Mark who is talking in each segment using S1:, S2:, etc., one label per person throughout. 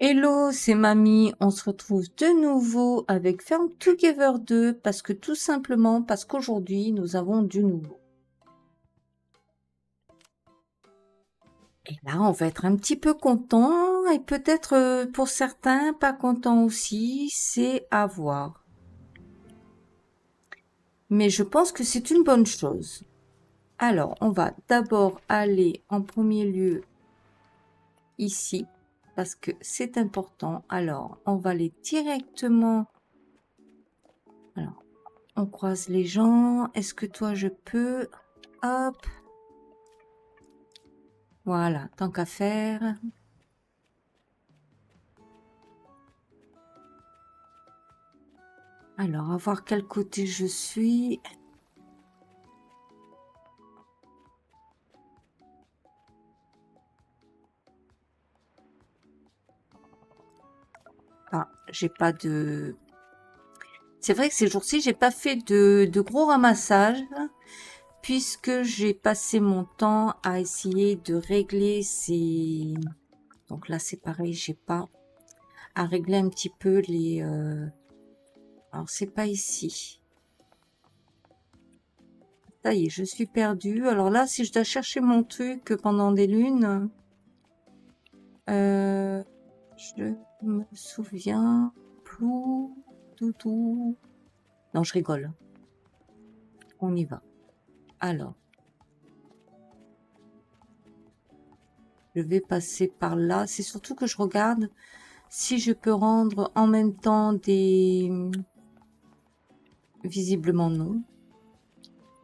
S1: Hello, c'est Mamie. On se retrouve de nouveau avec Farm Together 2 parce que tout simplement parce qu'aujourd'hui nous avons du nouveau. Et là, on va être un petit peu content et peut-être pour certains pas content aussi, c'est à voir. Mais je pense que c'est une bonne chose. Alors, on va d'abord aller en premier lieu ici parce que c'est important. Alors, on va aller directement. Alors, on croise les gens. Est-ce que toi je peux? Hop, voilà, tant qu'à faire. Alors, à voir quel côté je suis. Ah, j'ai pas de... C'est vrai que ces jours-ci, j'ai pas fait de gros ramassage puisque j'ai passé mon temps à essayer de régler ces... Donc là, c'est pareil, j'ai pas à régler un petit peu les... Alors, c'est pas ici. Ça y est, je suis perdue. Alors là, si je dois chercher mon truc pendant des lunes, je me souviens plus du tout. Non, je rigole. On y va. Alors, je vais passer par là. C'est surtout que je regarde si je peux rendre en même temps des... Visiblement non.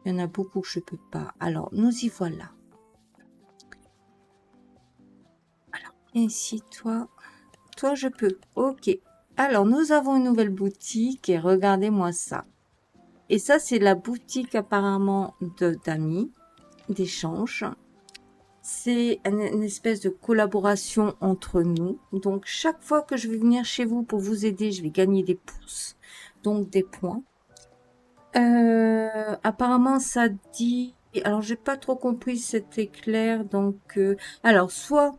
S1: Il y en a beaucoup que je peux pas. Alors, nous y voilà. Alors, ici, toi. Toi, je peux. Ok. Alors, nous avons une nouvelle boutique et regardez-moi ça. Et ça, c'est la boutique apparemment d'amis, d'échange. C'est une espèce de collaboration entre nous. Donc, chaque fois que je vais venir chez vous pour vous aider, je vais gagner des pouces, donc des points. Apparemment, ça dit... Alors, j'ai pas trop compris cet éclair. Donc, alors, soit...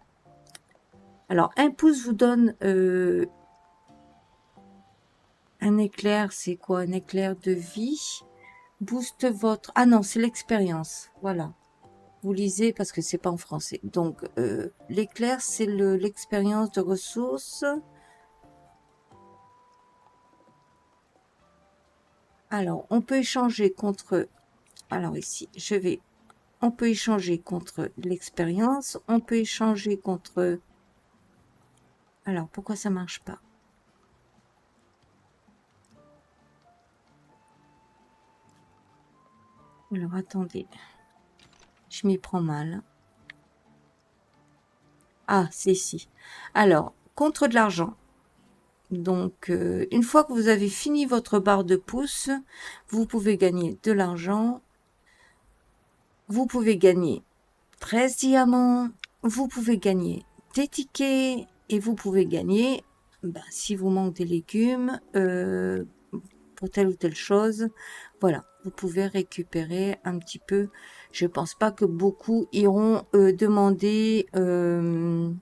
S1: Alors, un pouce vous donne un éclair. C'est quoi? Un éclair de vie. Booste votre... Ah non, c'est l'expérience. Voilà. Vous lisez parce que c'est pas en français. Donc, l'éclair, c'est l'expérience de ressources. Alors, on peut échanger contre... Alors ici, on peut échanger contre l'expérience. On peut échanger contre... Alors, pourquoi ça marche pas? Alors, attendez. Je m'y prends mal. Ah, c'est ici. Alors, contre de l'argent. Donc, une fois que vous avez fini votre barre de pouces, vous pouvez gagner de l'argent. Vous pouvez gagner 13 diamants. Vous pouvez gagner des tickets. Et vous pouvez gagner, ben, si vous manque des légumes, pour telle ou telle chose, voilà, vous pouvez récupérer un petit peu. Je pense pas que beaucoup iront demander ce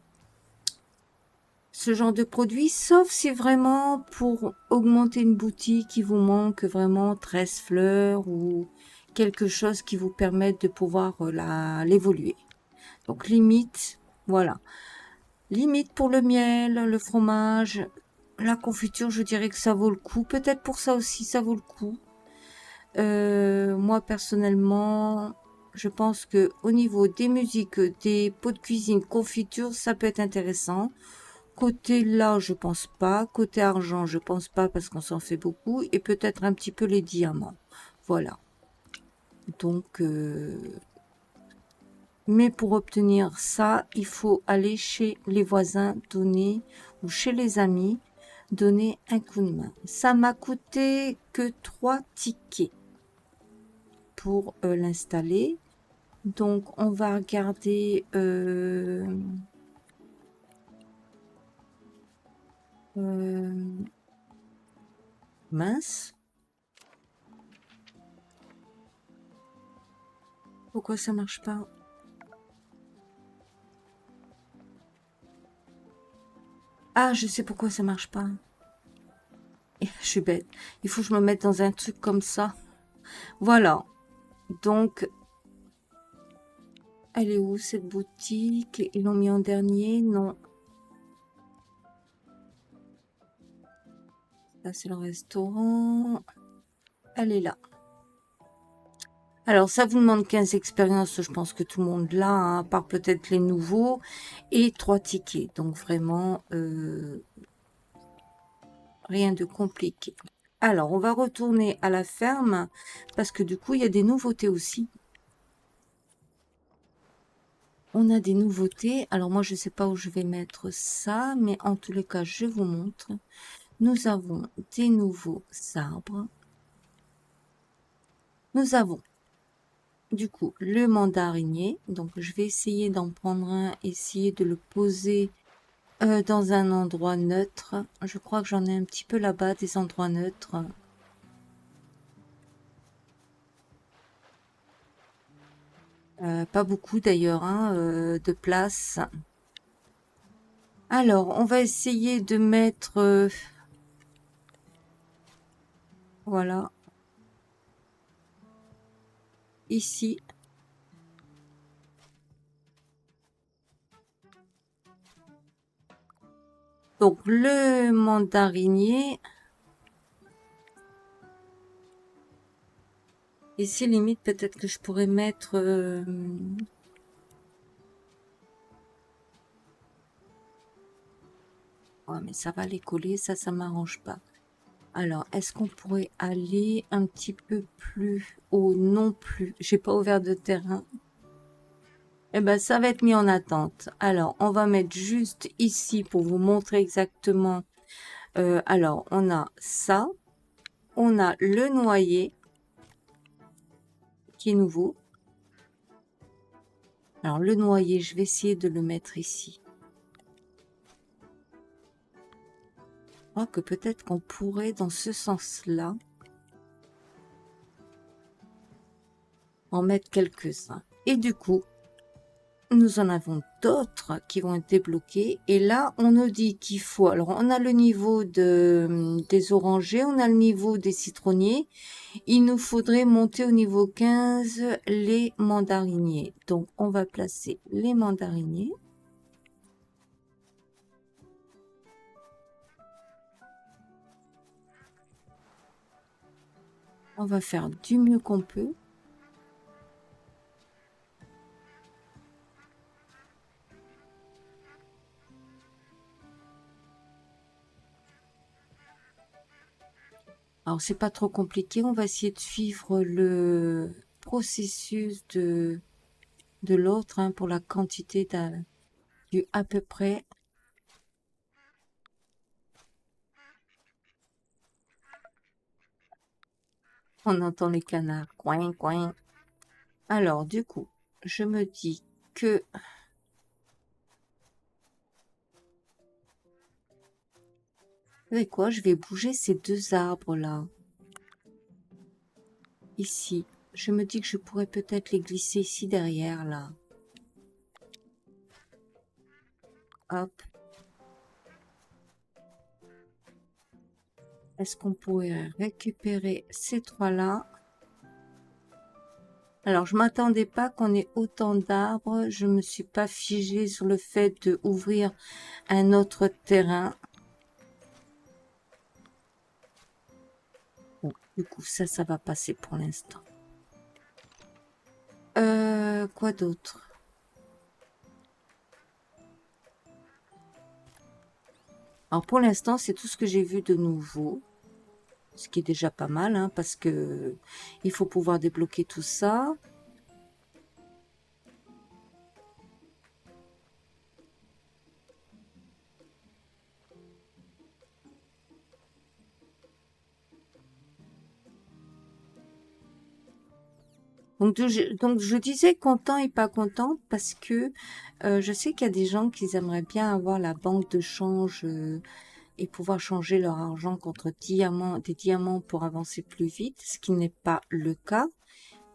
S1: genre de produit, sauf si vraiment pour augmenter une boutique, il vous manque vraiment 13 fleurs ou quelque chose qui vous permette de pouvoir l'évoluer. Donc limite, voilà. Limite pour le miel, le fromage, la confiture, je dirais que ça vaut le coup. Peut-être pour ça aussi, ça vaut le coup. Moi personnellement, je pense que au niveau des musiques, des pots de cuisine, confiture, ça peut être intéressant. Côté là, je pense pas. Côté argent, je pense pas parce qu'on s'en fait beaucoup. Et peut-être un petit peu les diamants. Voilà. Donc, mais pour obtenir ça, il faut aller chez les voisins, donner, ou chez les amis, donner un coup de main. Ça m'a coûté que 3 tickets pour l'installer. Donc, on va regarder... mince. Pourquoi ça marche pas? Ah, je sais pourquoi ça marche pas. Je suis bête. Il faut que je me mette dans un truc comme ça. Voilà. Donc, elle est où cette boutique? Ils l'ont mis en dernier? Non. Là, c'est le restaurant. Elle est là. Alors, ça vous demande 15 expériences. Je pense que tout le monde l'a, hein, à part peut-être les nouveaux. Et 3 tickets. Donc, vraiment, rien de compliqué. Alors, on va retourner à la ferme parce que du coup, il y a des nouveautés aussi. On a des nouveautés. Alors, moi, je ne sais pas où je vais mettre ça, mais en tous les cas, je vous montre. Nous avons des nouveaux arbres. Nous avons du coup le mandarinier. Donc, je vais essayer d'en prendre un, essayer de le poser dans un endroit neutre. Je crois que j'en ai un petit peu là-bas, des endroits neutres. Pas beaucoup d'ailleurs, hein, de place. Alors, on va essayer de mettre... voilà, ici. Donc, le mandarinier. Ici, limite, peut-être que je pourrais mettre... ouais, mais ça va les coller, ça m'arrange pas. Alors, est-ce qu'on pourrait aller un petit peu plus haut? Non plus. J'ai pas ouvert de terrain. Eh ben, ça va être mis en attente. Alors, on va mettre juste ici pour vous montrer exactement. Alors, on a ça. On a le noyer qui est nouveau. Alors, le noyer, je vais essayer de le mettre ici. Je crois que peut-être qu'on pourrait, dans ce sens-là, en mettre quelques-uns. Et du coup, nous en avons d'autres qui vont être débloqués. Et là, on nous dit qu'il faut... Alors, on a le niveau des orangers, on a le niveau des citronniers. Il nous faudrait monter au niveau 15 les mandariniers. Donc, on va placer les mandariniers. On va faire du mieux qu'on peut. Alors, c'est pas trop compliqué. On va essayer de suivre le processus de l'autre, hein, pour la quantité du à peu près. On entend les canards. Coin, coin. Alors, du coup, je me dis que... Vous savez quoi? Je vais bouger ces deux arbres-là. Ici. Je me dis que je pourrais peut-être les glisser ici derrière, là. Hop. Est-ce qu'on pourrait récupérer ces trois-là? Alors, je m'attendais pas qu'on ait autant d'arbres. Je me suis pas figée sur le fait de ouvrir un autre terrain. Bon, du coup, ça va passer pour l'instant. Quoi d'autre? Alors, pour l'instant, c'est tout ce que j'ai vu de nouveau. Ce qui est déjà pas mal, hein, parce que il faut pouvoir débloquer tout ça. Donc je disais content et pas content parce que je sais qu'il y a des gens qui aimeraient bien avoir la banque de change et pouvoir changer leur argent contre des diamants pour avancer plus vite, ce qui n'est pas le cas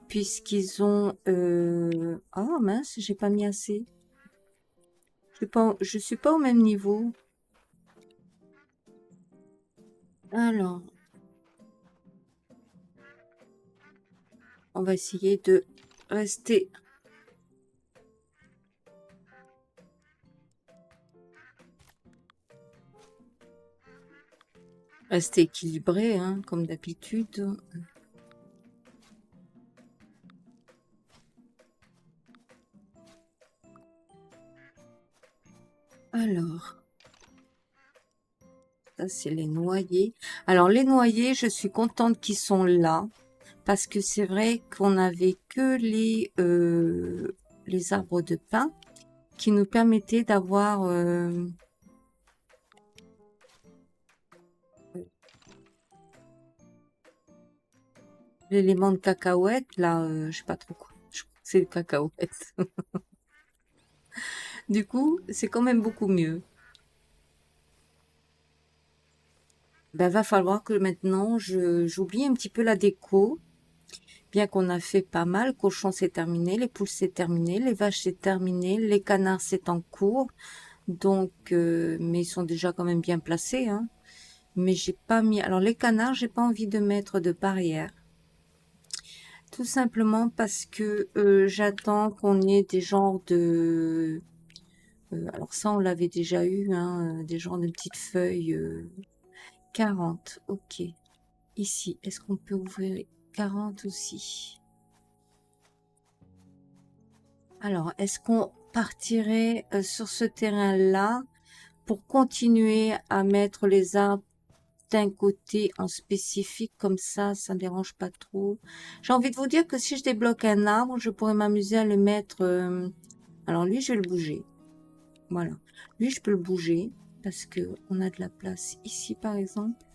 S1: puisqu'ils ont... Ah mince, j'ai pas mis assez. Je suis pas au même niveau. Alors, on va essayer de rester équilibré, hein, comme d'habitude. Alors, ça c'est les noyers. Alors les noyers, je suis contente qu'ils sont là parce que c'est vrai qu'on n'avait que les arbres de pin qui nous permettaient d'avoir l'élément de cacahuète. Là, je sais pas trop quoi. Je crois que c'est le cacahuète. Du coup, c'est quand même beaucoup mieux. Ben, va falloir que maintenant, j'oublie un petit peu la déco. Bien qu'on a fait pas mal, cochon c'est terminé, les poules c'est terminé, les vaches c'est terminé, les canards c'est en cours. Donc, mais ils sont déjà quand même bien placés, hein. Mais j'ai pas mis. Alors les canards, j'ai pas envie de mettre de barrière. Tout simplement parce que j'attends qu'on ait des genres de. Alors ça, on l'avait déjà eu, hein, des genres de petites feuilles 40. Ok. Ici, est-ce qu'on peut ouvrir 40 aussi? Alors, est-ce qu'on partirait sur ce terrain-là pour continuer à mettre les arbres d'un côté en spécifique, comme ça ne dérange pas trop. J'ai envie de vous dire que si je débloque un arbre, je pourrais m'amuser à le mettre... Alors lui, je vais le bouger. Voilà. Lui, je peux le bouger parce que on a de la place ici, par exemple.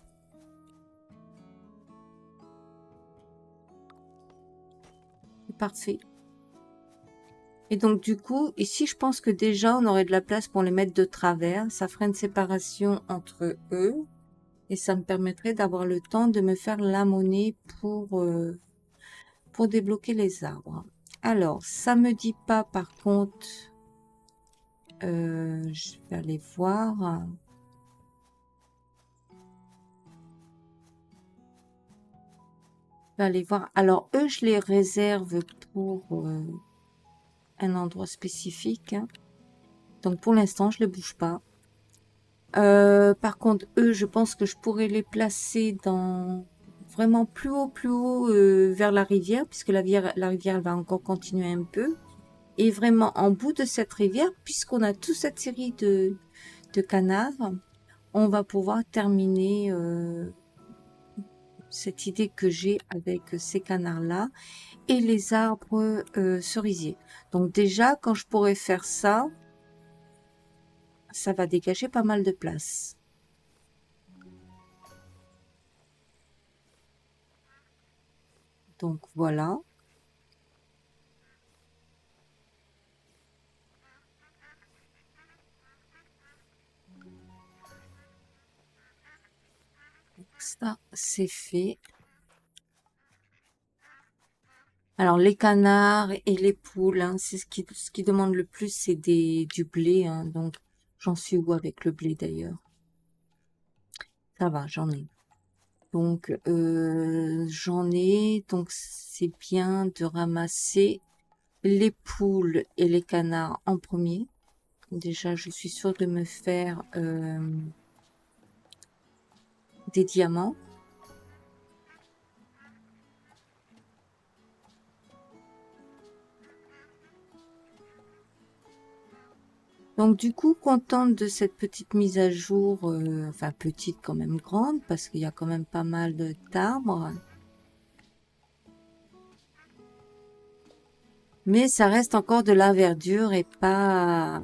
S1: C'est parfait. Et donc, du coup, ici, je pense que déjà, on aurait de la place pour les mettre de travers. Ça ferait une séparation entre eux. Et ça me permettrait d'avoir le temps de me faire la monnaie pour débloquer les arbres. Alors, ça me dit pas par contre, je vais aller voir. Je vais aller voir. Alors, eux, je les réserve pour un endroit spécifique, hein. Donc, pour l'instant, je ne les bouge pas. Par contre, eux, je pense que je pourrais les placer dans vraiment plus haut, vers la rivière, puisque la rivière elle va encore continuer un peu. Et vraiment en bout de cette rivière, puisqu'on a toute cette série de canards, on va pouvoir terminer cette idée que j'ai avec ces canards-là et les arbres cerisiers. Donc déjà, quand je pourrais faire ça, ça va dégager pas mal de place. Donc voilà. Ça, c'est fait. Alors les canards et les poules, hein, c'est ce qui demande le plus, c'est du blé, hein. Donc j'en suis où avec le blé d'ailleurs? Ça va, j'en ai. Donc j'en ai, donc c'est bien de ramasser les poules et les canards en premier. Déjà, je suis sûre de me faire des diamants. Donc du coup, contente de cette petite mise à jour, enfin petite quand même grande, parce qu'il y a quand même pas mal d'arbres. Mais ça reste encore de la verdure et pas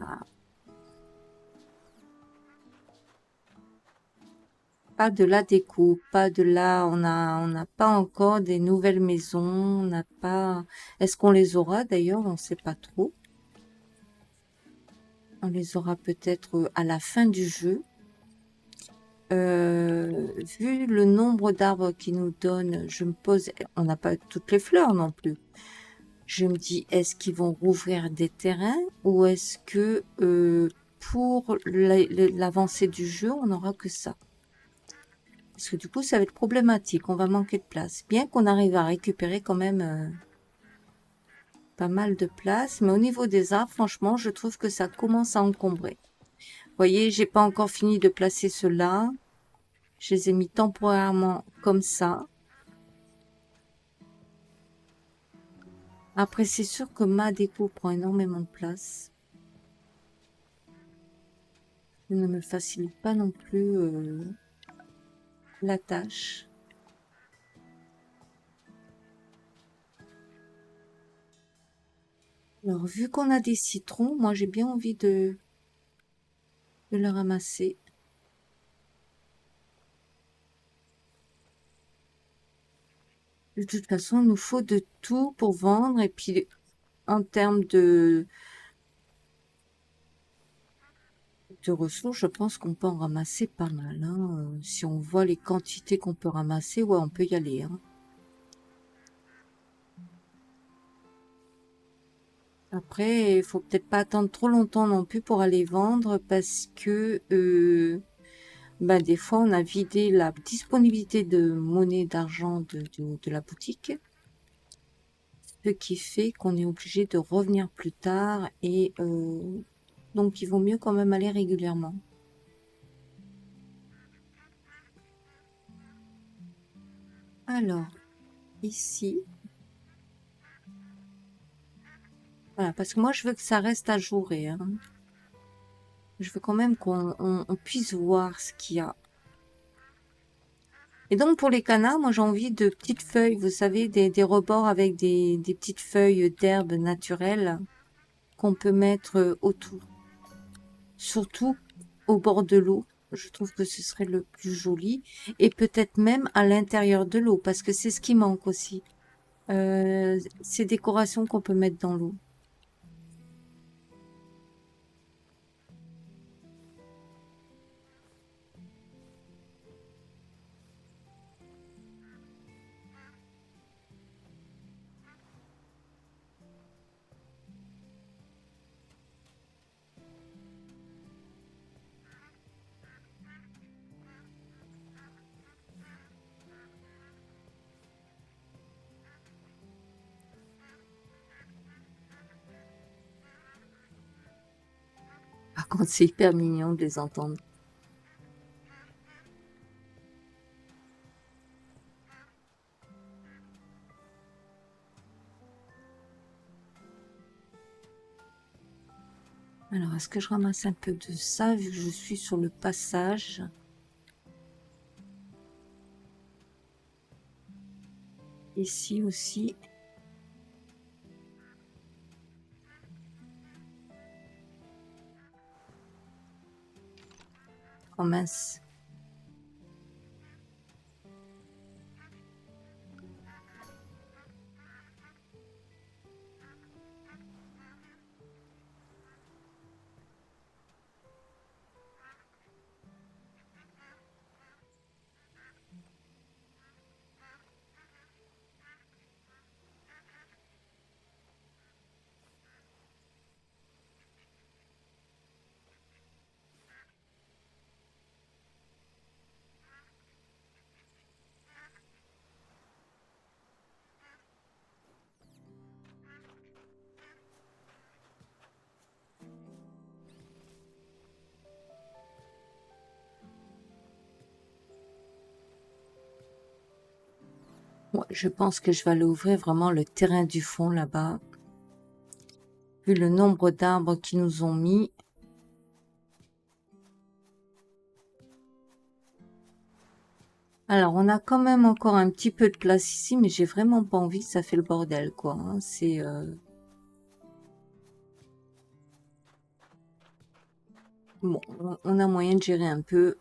S1: de la déco, pas de la, on n'a pas encore des nouvelles maisons, on n'a pas, est-ce qu'on les aura d'ailleurs, on ne sait pas trop. On les aura peut-être à la fin du jeu. Vu le nombre d'arbres qu'ils nous donnent, je me pose, on n'a pas toutes les fleurs non plus. Je me dis, est-ce qu'ils vont rouvrir des terrains ou est-ce que pour l'avancée du jeu, on n'aura que ça? Parce que du coup, ça va être problématique. On va manquer de place. Bien qu'on arrive à récupérer quand même pas mal de place. Mais au niveau des arbres, franchement, je trouve que ça commence à encombrer. Vous voyez, j'ai pas encore fini de placer ceux-là. Je les ai mis temporairement comme ça. Après, c'est sûr que ma déco prend énormément de place. Je ne me facilite pas non plus la tâche. Alors, vu qu'on a des citrons, moi j'ai bien envie de le ramasser. De toute façon, il nous faut de tout pour vendre. Et puis, en termes de ressources, je pense qu'on peut en ramasser pas mal. Hein. Si on voit les quantités qu'on peut ramasser, ouais, on peut y aller. Hein. Après, il faut peut-être pas attendre trop longtemps non plus pour aller vendre parce que bah, des fois, on a vidé la disponibilité de monnaie, d'argent de la boutique. Ce qui fait qu'on est obligé de revenir plus tard et donc il vaut mieux quand même aller régulièrement. Alors, ici, voilà, parce que moi je veux que ça reste ajouré. Hein. Je veux quand même qu'on puisse voir ce qu'il y a. Et donc pour les canards, moi j'ai envie de petites feuilles, vous savez, des rebords avec des petites feuilles d'herbe naturelles qu'on peut mettre autour. Surtout au bord de l'eau. Je trouve que ce serait le plus joli. Et peut-être même à l'intérieur de l'eau, parce que c'est ce qui manque aussi. Ces décorations qu'on peut mettre dans l'eau. Par contre, c'est hyper mignon de les entendre. Alors, est-ce que je ramasse un peu de ça, vu que je suis sur le passage? Ici aussi. Oh mince. Ouais, je pense que je vais aller ouvrir vraiment le terrain du fond là-bas. Vu le nombre d'arbres qu'ils nous ont mis. Alors, on a quand même encore un petit peu de place ici, mais j'ai vraiment pas envie, ça fait le bordel, quoi. Hein. C'est... Bon, on a moyen de gérer un peu.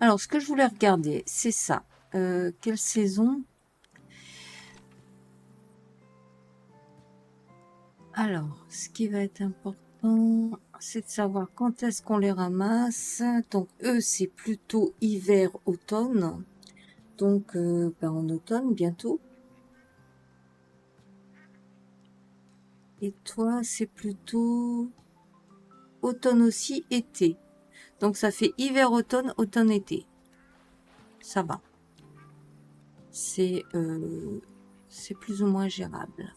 S1: Alors, ce que je voulais regarder, c'est ça. Quelle saison? Alors, ce qui va être important, c'est de savoir quand est-ce qu'on les ramasse. Donc, eux, c'est plutôt hiver-automne. Donc, ben, en automne, bientôt. Et toi, c'est plutôt automne aussi, été. Donc ça fait hiver, automne, automne, été. Ça va. C'est plus ou moins gérable.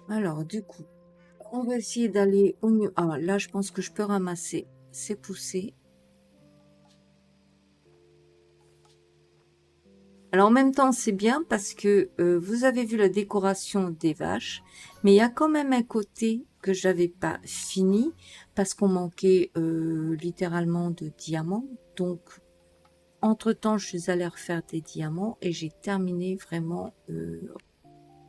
S1: Alors, du coup, on va essayer d'aller au mieux. Ah, là, je pense que je peux ramasser ces poussées. Alors, en même temps, c'est bien parce que vous avez vu la décoration des vaches, mais il y a quand même un côté que j'avais pas fini parce qu'on manquait littéralement de diamants. Donc, entre-temps, je suis allée refaire des diamants et j'ai terminé vraiment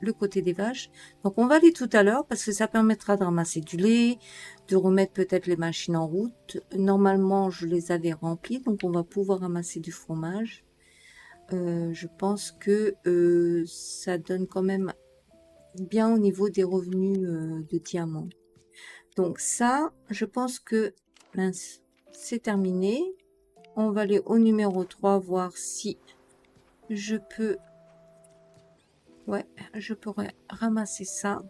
S1: le côté des vaches. Donc on va aller tout à l'heure parce que ça permettra de ramasser du lait, de remettre peut-être les machines en route. Normalement, je les avais remplies, donc on va pouvoir ramasser du fromage. Je pense que ça donne quand même bien au niveau des revenus de diamants. Donc ça, je pense que mince, c'est terminé. On va aller au numéro 3, voir si je peux... Ouais, je pourrais ramasser ça.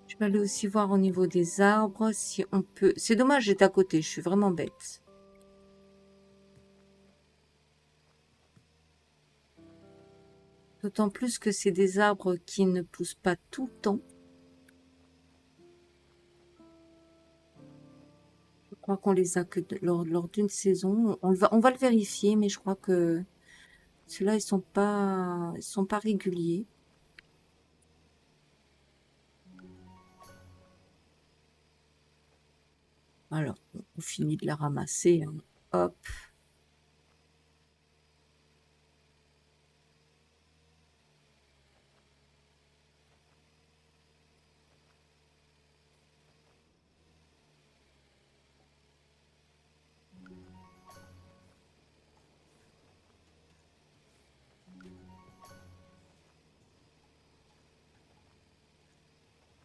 S1: Je vais aller aussi voir au niveau des arbres si on peut... C'est dommage, j'étais à côté, je suis vraiment bête. D'autant plus que c'est des arbres qui ne poussent pas tout le temps. Je crois qu'on les a que lors d'une saison. On va le vérifier, mais je crois que ceux-là, ils sont pas réguliers. Alors, on finit de la ramasser, hein. Hop.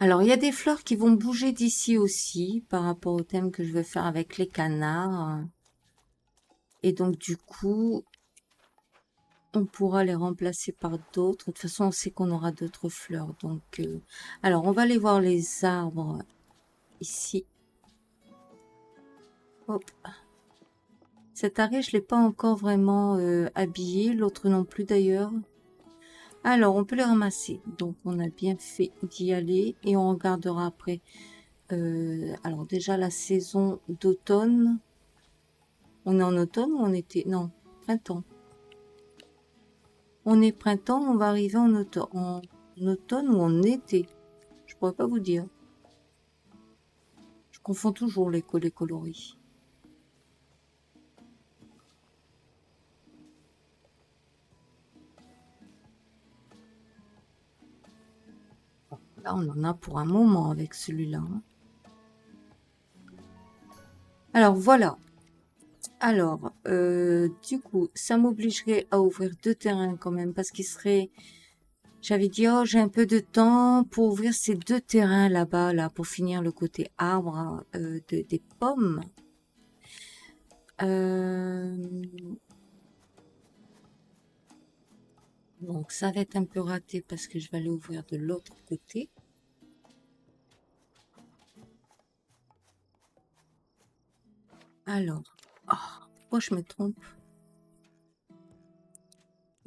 S1: Alors, il y a des fleurs qui vont bouger d'ici aussi par rapport au thème que je veux faire avec les canards. Et donc, du coup, on pourra les remplacer par d'autres. De toute façon, on sait qu'on aura d'autres fleurs. Donc, alors, on va aller voir les arbres ici. Hop. Cet arrêt, je l'ai pas encore vraiment habillé. L'autre non plus d'ailleurs. Alors, on peut les ramasser. Donc, on a bien fait d'y aller. Et on regardera après. Alors, déjà, la saison d'automne. On est en automne ou en été? Non, printemps. On est printemps, on va arriver en automne ou en été. Je pourrais pas vous dire. Je confonds toujours les coloris. Là, on en a pour un moment avec celui-là, hein. Alors, voilà. Alors, du coup, ça m'obligerait à ouvrir deux terrains quand même parce qu'il serait... J'avais dit, oh, j'ai un peu de temps pour ouvrir ces deux terrains là-bas, là, pour finir le côté arbre hein, des pommes. Euh, donc, ça va être un peu raté parce que je vais aller ouvrir de l'autre côté. Alors, oh, pourquoi je me trompe?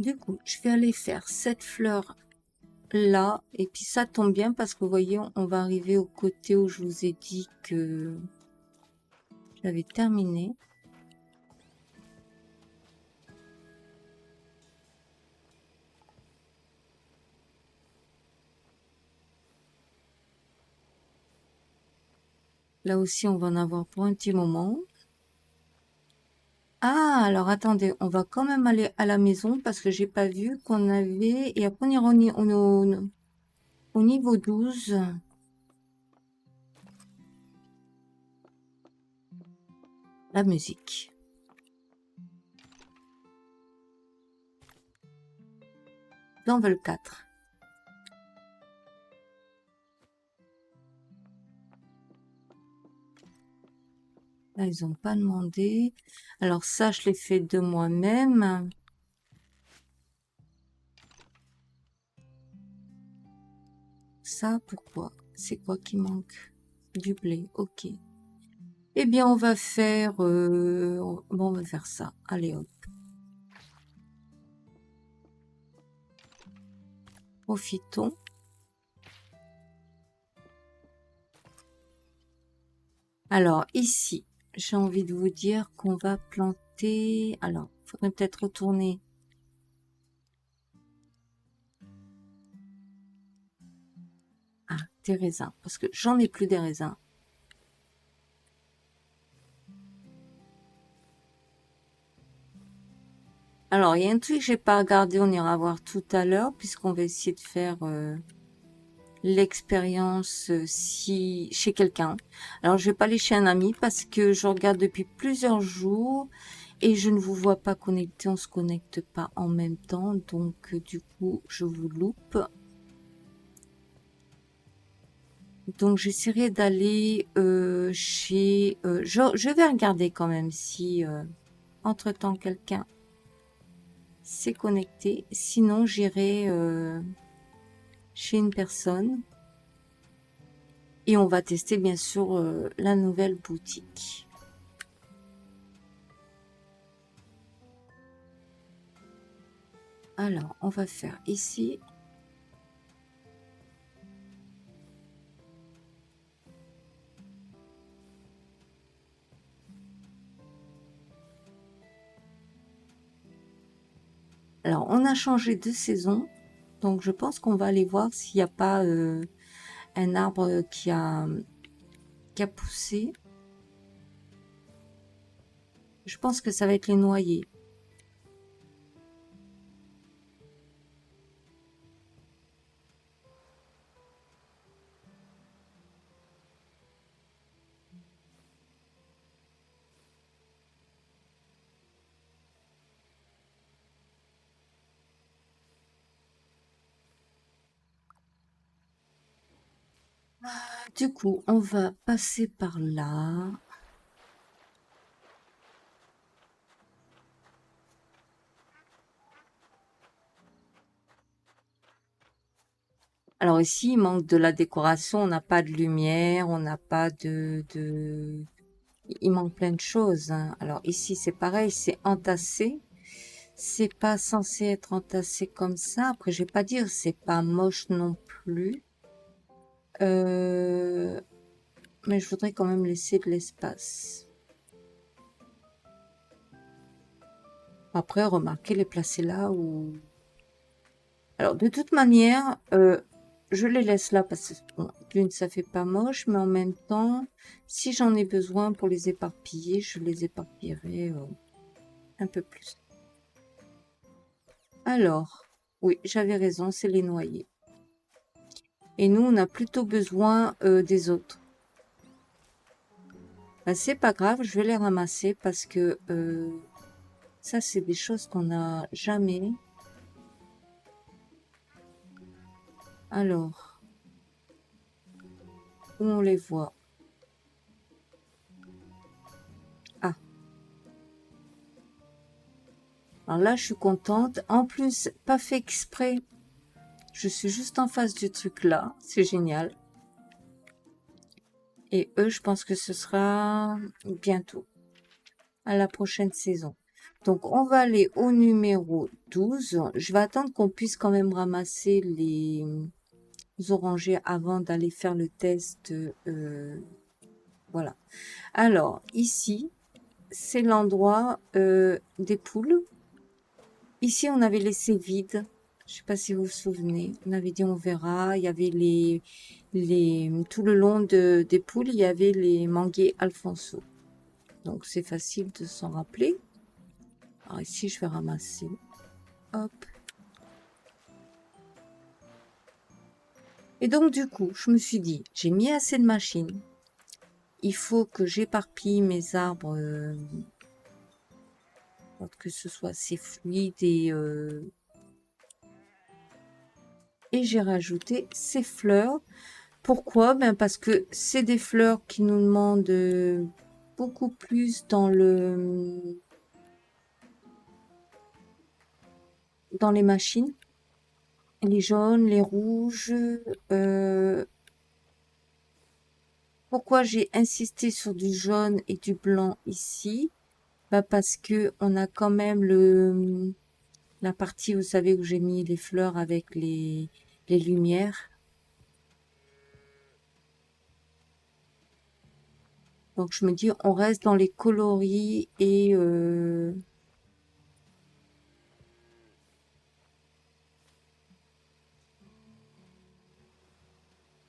S1: Du coup, je vais aller faire cette fleur là, et puis ça tombe bien parce que vous voyez, on va arriver au côté où je vous ai dit que j'avais terminé. Là aussi, on va en avoir pour un petit moment. Ah, alors attendez, on va quand même aller à la maison parce que j'ai pas vu qu'on avait... Et après, on ira au niveau 12. La musique. Level 4. Là, ils n'ont pas demandé. Alors ça, je l'ai fait de moi-même. ça, pourquoi? C'est quoi qui manque? Du blé, ok. Eh bien, on va faire... bon, on va faire ça. Allez, hop. Profitons. Alors, ici, j'ai envie de vous dire qu'on va planter... Alors, il faudrait peut-être retourner. Ah, des raisins, parce que j'en ai plus des raisins. Alors, il y a un truc que j'ai pas regardé, on ira voir tout à l'heure, puisqu'on va essayer de faire l'expérience si chez quelqu'un. Alors, je vais pas aller chez un ami parce que je regarde depuis plusieurs jours et je ne vous vois pas connecté, on se connecte pas en même temps, donc du coup, je vous loupe. Donc, j'essaierai d'aller chez... je vais regarder quand même si entre-temps quelqu'un s'est connecté. Sinon, j'irai chez une personne et on va tester bien sûr la nouvelle boutique. Alors, on va faire ici. Alors, on a changé de saison. Donc, je pense qu'on va aller voir s'il n'y a pas un arbre qui a poussé. Je pense que ça va être les noyers. Du coup, on va passer par là. Alors ici, il manque de la décoration. On n'a pas de lumière, on n'a pas de... Il manque plein de choses, hein. Alors ici, c'est pareil, c'est entassé. C'est pas censé être entassé comme ça. Après, je vais pas dire, c'est pas moche non plus. Mais je voudrais quand même laisser de l'espace. Après, remarquez, les placer là où... Alors, de toute manière, je les laisse là parce que, bon, d'une, ça fait pas moche, mais en même temps, si j'en ai besoin pour les éparpiller, je les éparpillerai un peu plus. Alors, oui, j'avais raison, c'est les noyer. Et nous, on a plutôt besoin des autres. Ben, c'est pas grave, je vais les ramasser parce que ça, c'est des choses qu'on n'a jamais. Alors, où on les voit? Ah, alors là, je suis contente. En plus, pas fait exprès. Je suis juste en face du truc là. C'est génial. Et eux, je pense que ce sera bientôt, à la prochaine saison. Donc, on va aller au numéro 12. Je vais attendre qu'on puisse quand même ramasser les orangers avant d'aller faire le test. Voilà. Alors, ici, c'est l'endroit des poules. Ici, on avait laissé vide. Je sais pas si vous vous souvenez. On avait dit on verra. Il y avait tout le long des poules, il y avait les manguiers Alfonso. Donc, c'est facile de s'en rappeler. Alors ici, je vais ramasser. Hop. Et donc, du coup, je me suis dit, j'ai mis assez de machines. Il faut que j'éparpille mes arbres, pour que ce soit assez fluide et j'ai rajouté ces fleurs. Pourquoi? Ben parce que c'est des fleurs qui nous demandent beaucoup plus dans les machines. les jaunes, les rouges. euh, Pourquoi j'ai insisté sur du jaune et du blanc ici? Bah parce que on a quand même la partie, vous savez, où j'ai mis les fleurs avec les lumières. Donc je me dis, on reste dans les coloris et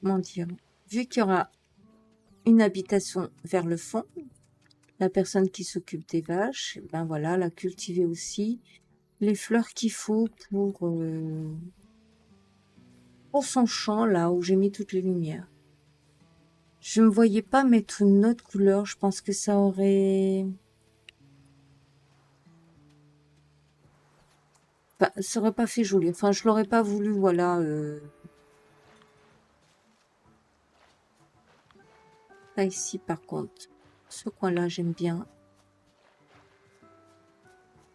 S1: comment dire, vu qu'il y aura une habitation vers le fond, la personne qui s'occupe des vaches, ben voilà, la cultiver aussi les fleurs qu'il faut pour son champ, là où j'ai mis toutes les lumières. Je ne me voyais pas mettre une autre couleur, je pense que ça aurait pas fait joli. Enfin, je l'aurais pas voulu, voilà. Là, ici, par contre, ce coin-là, j'aime bien.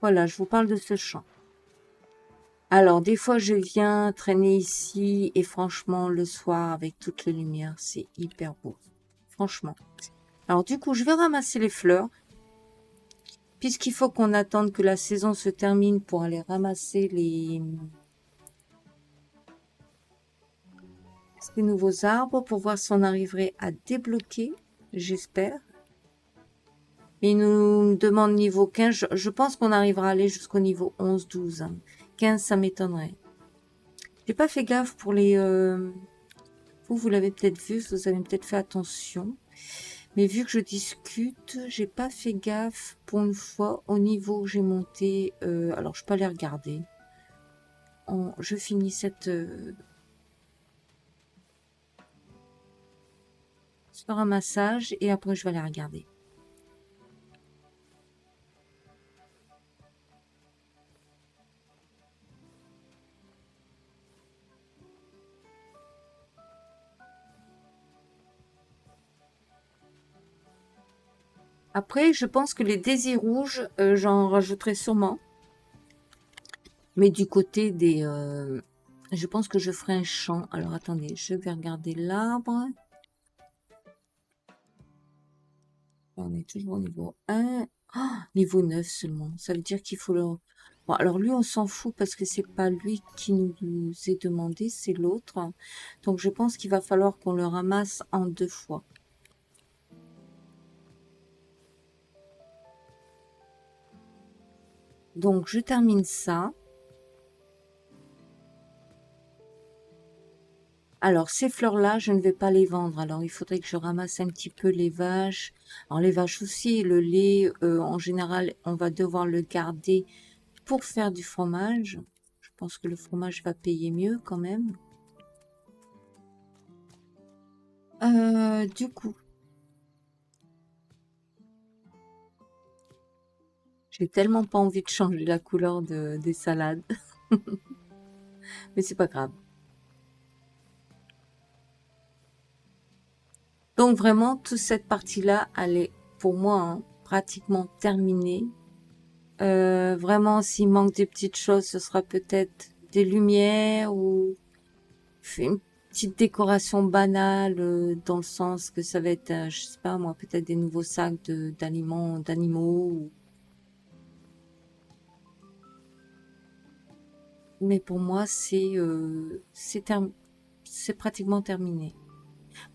S1: Voilà, je vous parle de ce champ. Alors, des fois, je viens traîner ici et franchement, le soir, avec toutes les lumières, c'est hyper beau. Franchement. Alors, du coup, je vais ramasser les fleurs. Puisqu'il faut qu'on attende que la saison se termine pour aller ramasser ces nouveaux arbres pour voir si on arriverait à débloquer, j'espère. Il nous demande niveau 15. Je pense qu'on arrivera à aller jusqu'au niveau 11, 12. 15, ça m'étonnerait. J'ai pas fait gaffe pour les... vous l'avez peut-être vu, vous avez peut-être fait attention. Mais vu que je discute, j'ai pas fait gaffe pour une fois au niveau où j'ai monté. Alors, je peux aller regarder. Je finis ce ramassage et après je vais aller regarder. Après, je pense que les désirs rouges, j'en rajouterai sûrement. Mais du côté des... je pense que je ferai un champ. Alors attendez, je vais regarder l'arbre. On est toujours au niveau 1. Oh, niveau 9 seulement. Ça veut dire qu'il faut le... Bon, alors lui, on s'en fout parce que c'est pas lui qui nous est demandé, c'est l'autre. Donc je pense qu'il va falloir qu'on le ramasse en 2 fois. Donc je termine ça. Alors, ces fleurs-là, je ne vais pas les vendre. Alors, il faudrait que je ramasse un petit peu les vaches. Alors, les vaches aussi, le lait, en général, on va devoir le garder pour faire du fromage. Je pense que le fromage va payer mieux quand même. Du coup, j'ai tellement pas envie de changer la couleur des salades. Mais c'est pas grave. Donc, vraiment, toute cette partie-là, elle est, pour moi, hein, pratiquement terminée. Vraiment, s'il manque des petites choses, ce sera peut-être des lumières ou une petite décoration banale dans le sens que ça va être, je sais pas moi, peut-être des nouveaux sacs d'animaux. Mais pour moi, c'est pratiquement terminé.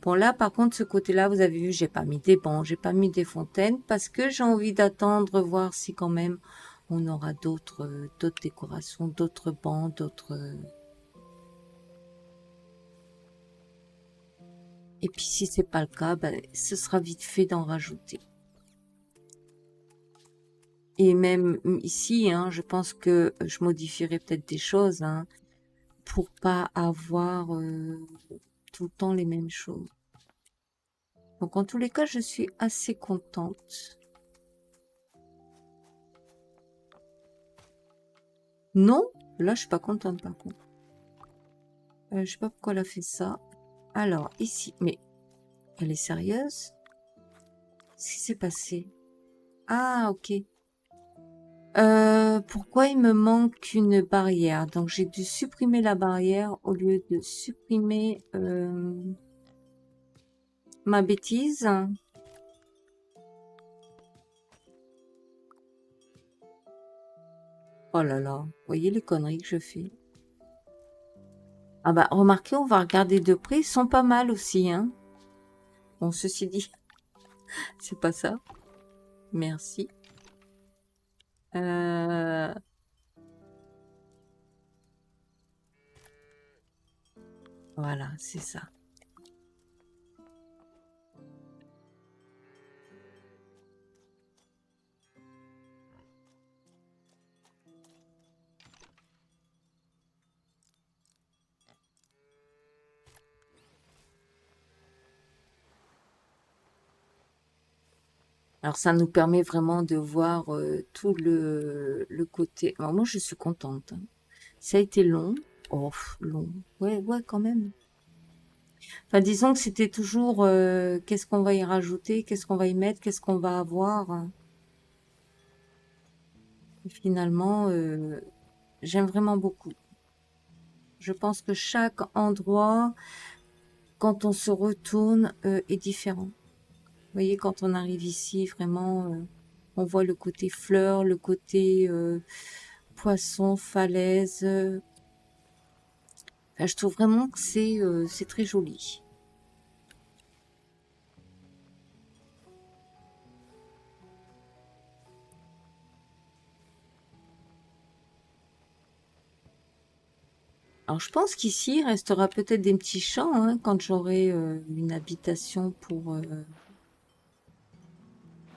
S1: Bon là, par contre, ce côté-là, vous avez vu, j'ai pas mis des bancs, j'ai pas mis des fontaines parce que j'ai envie d'attendre voir si quand même on aura d'autres décorations, d'autres bancs, d'autres. Et puis si c'est pas le cas, ben, ce sera vite fait d'en rajouter. Et même ici, hein, je pense que je modifierai peut-être des choses hein, pour pas avoir tout le temps les mêmes choses. Donc en tous les cas, je suis assez contente. Non, là je suis pas contente par contre. Je sais pas pourquoi elle a fait ça. Alors ici, mais elle est sérieuse? Qu'est-ce qui s'est passé? Ah ok. Pourquoi il me manque une barrière? Donc j'ai dû supprimer la barrière au lieu de supprimer ma bêtise. Oh là là, vous voyez les conneries que je fais. Ah bah remarquez, on va regarder de près, ils sont pas mal aussi, hein. Bon, ceci dit, c'est pas ça. Merci. Euh, Voilà, c'est ça. Alors ça nous permet vraiment de voir tout le côté. Alors moi je suis contente, hein. Ça a été long. Oh, long. Ouais, ouais, quand même. Enfin, disons que c'était toujours qu'est-ce qu'on va y rajouter, qu'est-ce qu'on va y mettre, qu'est-ce qu'on va avoir, hein. Et finalement, j'aime vraiment beaucoup. Je pense que chaque endroit, quand on se retourne, est différent. Vous voyez, quand on arrive ici, vraiment, on voit le côté fleurs, le côté poisson, falaise. Enfin, je trouve vraiment que c'est très joli. Alors, je pense qu'ici, il restera peut-être des petits champs, hein, quand j'aurai une habitation pour...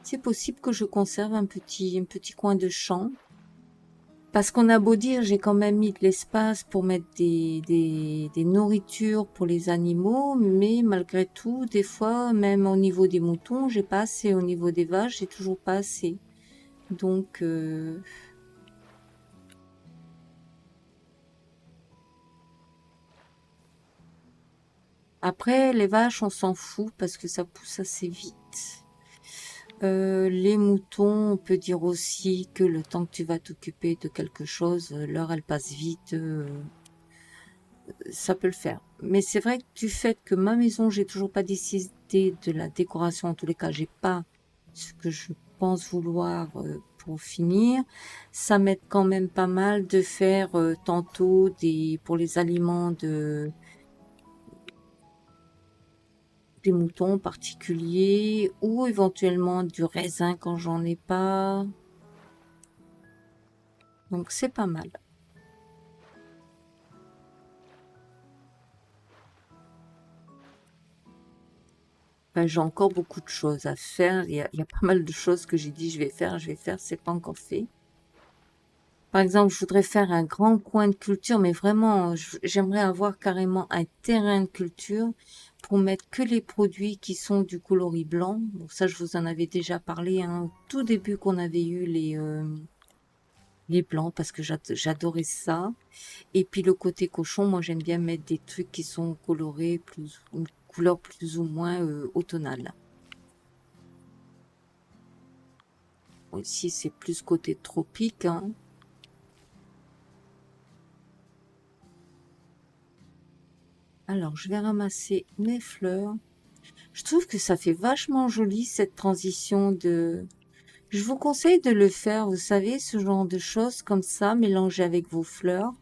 S1: C'est possible que je conserve un petit coin de champ. Parce qu'on a beau dire, j'ai quand même mis de l'espace pour mettre des nourritures pour les animaux, mais malgré tout, des fois, même au niveau des moutons, j'ai pas assez. Au niveau des vaches, j'ai toujours pas assez. Donc, après, les vaches, on s'en fout parce que ça pousse assez vite. Les moutons, on peut dire aussi que le temps que tu vas t'occuper de quelque chose, l'heure elle passe vite, ça peut le faire. Mais c'est vrai que du fait que ma maison, j'ai toujours pas décidé de la décoration, en tous les cas, j'ai pas ce que je pense vouloir pour finir, ça m'aide quand même pas mal de faire tantôt pour les aliments des moutons particuliers ou éventuellement du raisin quand j'en ai pas. Donc c'est pas mal. Enfin, j'ai encore beaucoup de choses à faire. Il y a pas mal de choses que j'ai dit je vais faire, c'est pas encore fait. Par exemple, je voudrais faire un grand coin de culture, mais vraiment, j'aimerais avoir carrément un terrain de culture pour mettre que les produits qui sont du coloris blanc. Bon, ça, je vous en avais déjà parlé, hein, au tout début qu'on avait eu les blancs, parce que j'adorais ça. Et puis le côté cochon, moi, j'aime bien mettre des trucs qui sont colorés, une couleur plus ou moins automnale. Bon, ici, c'est plus côté tropique, hein. Alors, je vais ramasser mes fleurs. Je trouve que ça fait vachement joli cette transition de... Je vous conseille de le faire, vous savez, ce genre de choses comme ça, mélangé avec vos fleurs.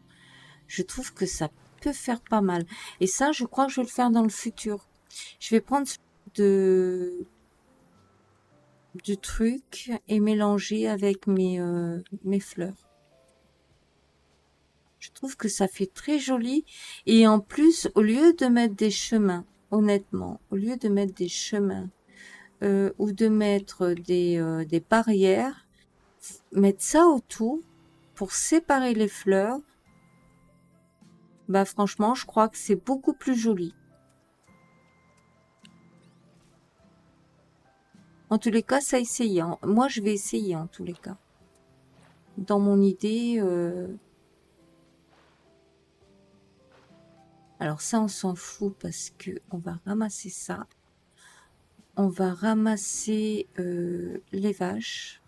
S1: Je trouve que ça peut faire pas mal. Et ça, je crois que je vais le faire dans le futur. Je vais prendre du truc et mélanger avec mes fleurs. Je trouve que ça fait très joli. Et en plus, au lieu de mettre des chemins, honnêtement, au lieu de mettre des chemins ou de mettre des barrières, mettre ça autour pour séparer les fleurs, bah franchement, je crois que c'est beaucoup plus joli. En tous les cas, ça essayer. Moi, je vais essayer en tous les cas. Dans mon idée, alors ça, on s'en fout parce que on va ramasser ça. On va ramasser les vaches.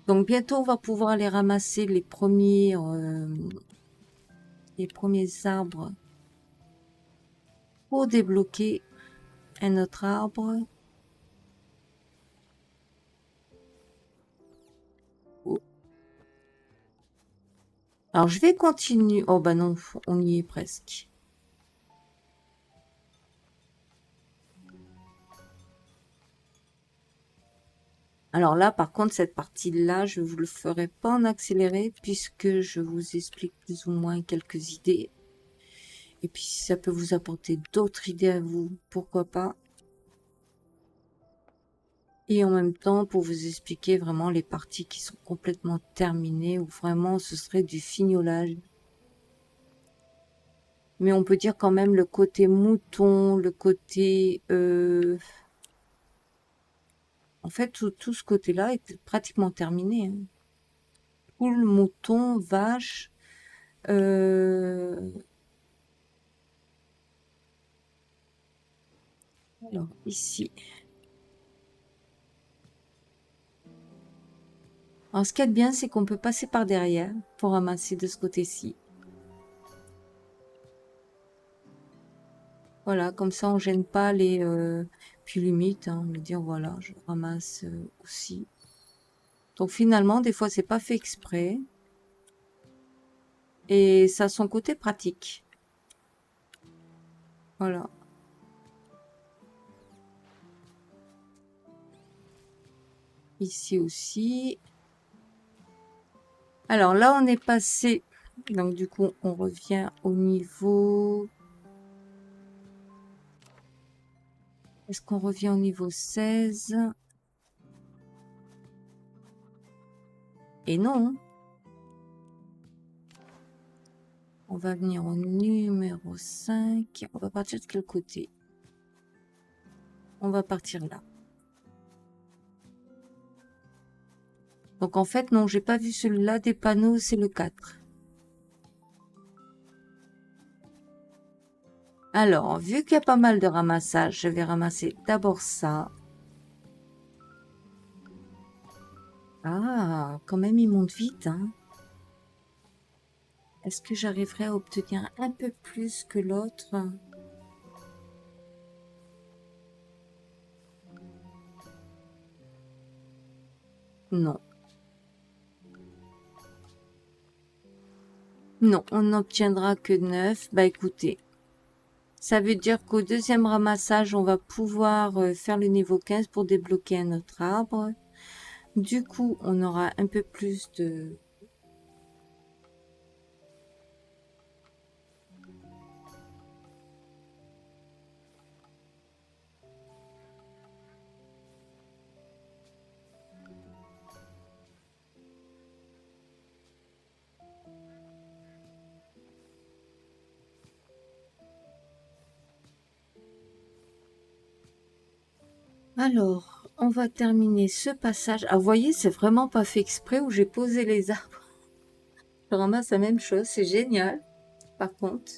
S1: Donc bientôt, on va pouvoir aller ramasser les premiers arbres pour débloquer un autre arbre. Oh. Alors, je vais continuer. Oh, bah non, on y est presque. Alors là, par contre, cette partie-là, je ne vous le ferai pas en accéléré puisque je vous explique plus ou moins quelques idées. Et puis, si ça peut vous apporter d'autres idées à vous, pourquoi pas. Et en même temps, pour vous expliquer vraiment les parties qui sont complètement terminées, où vraiment ce serait du fignolage. Mais on peut dire quand même le côté mouton, le côté... En fait, tout ce côté-là est pratiquement terminé. Hein. Poule, mouton, vache... Alors, ici... Alors, ce qu'il y a de bien, c'est qu'on peut passer par derrière pour ramasser de ce côté-ci. Voilà, comme ça, on gêne pas les... Puis limite, hein, me dire, voilà, je ramasse aussi. Donc finalement, des fois, c'est pas fait exprès. Et ça a son côté pratique. Voilà. Ici aussi. Alors là, on est passé... Donc du coup, on revient au niveau... Est-ce qu'on revient au niveau 16? Et non. On va venir au numéro 5. On va partir de quel côté? On va partir là. Donc en fait, non, j'ai pas vu celui-là des panneaux, c'est le 4. Alors, vu qu'il y a pas mal de ramassage, je vais ramasser d'abord ça. Ah, quand même, il monte vite, hein. Est-ce que j'arriverai à obtenir un peu plus que l'autre? Non. Non, on n'obtiendra que 9. Bah écoutez, ça veut dire qu'au deuxième ramassage, on va pouvoir faire le niveau 15 pour débloquer un autre arbre. Du coup, on aura un peu plus de... Alors, on va terminer ce passage. Ah, vous voyez, c'est vraiment pas fait exprès où j'ai posé les arbres. Je ramasse la même chose, c'est génial, par contre.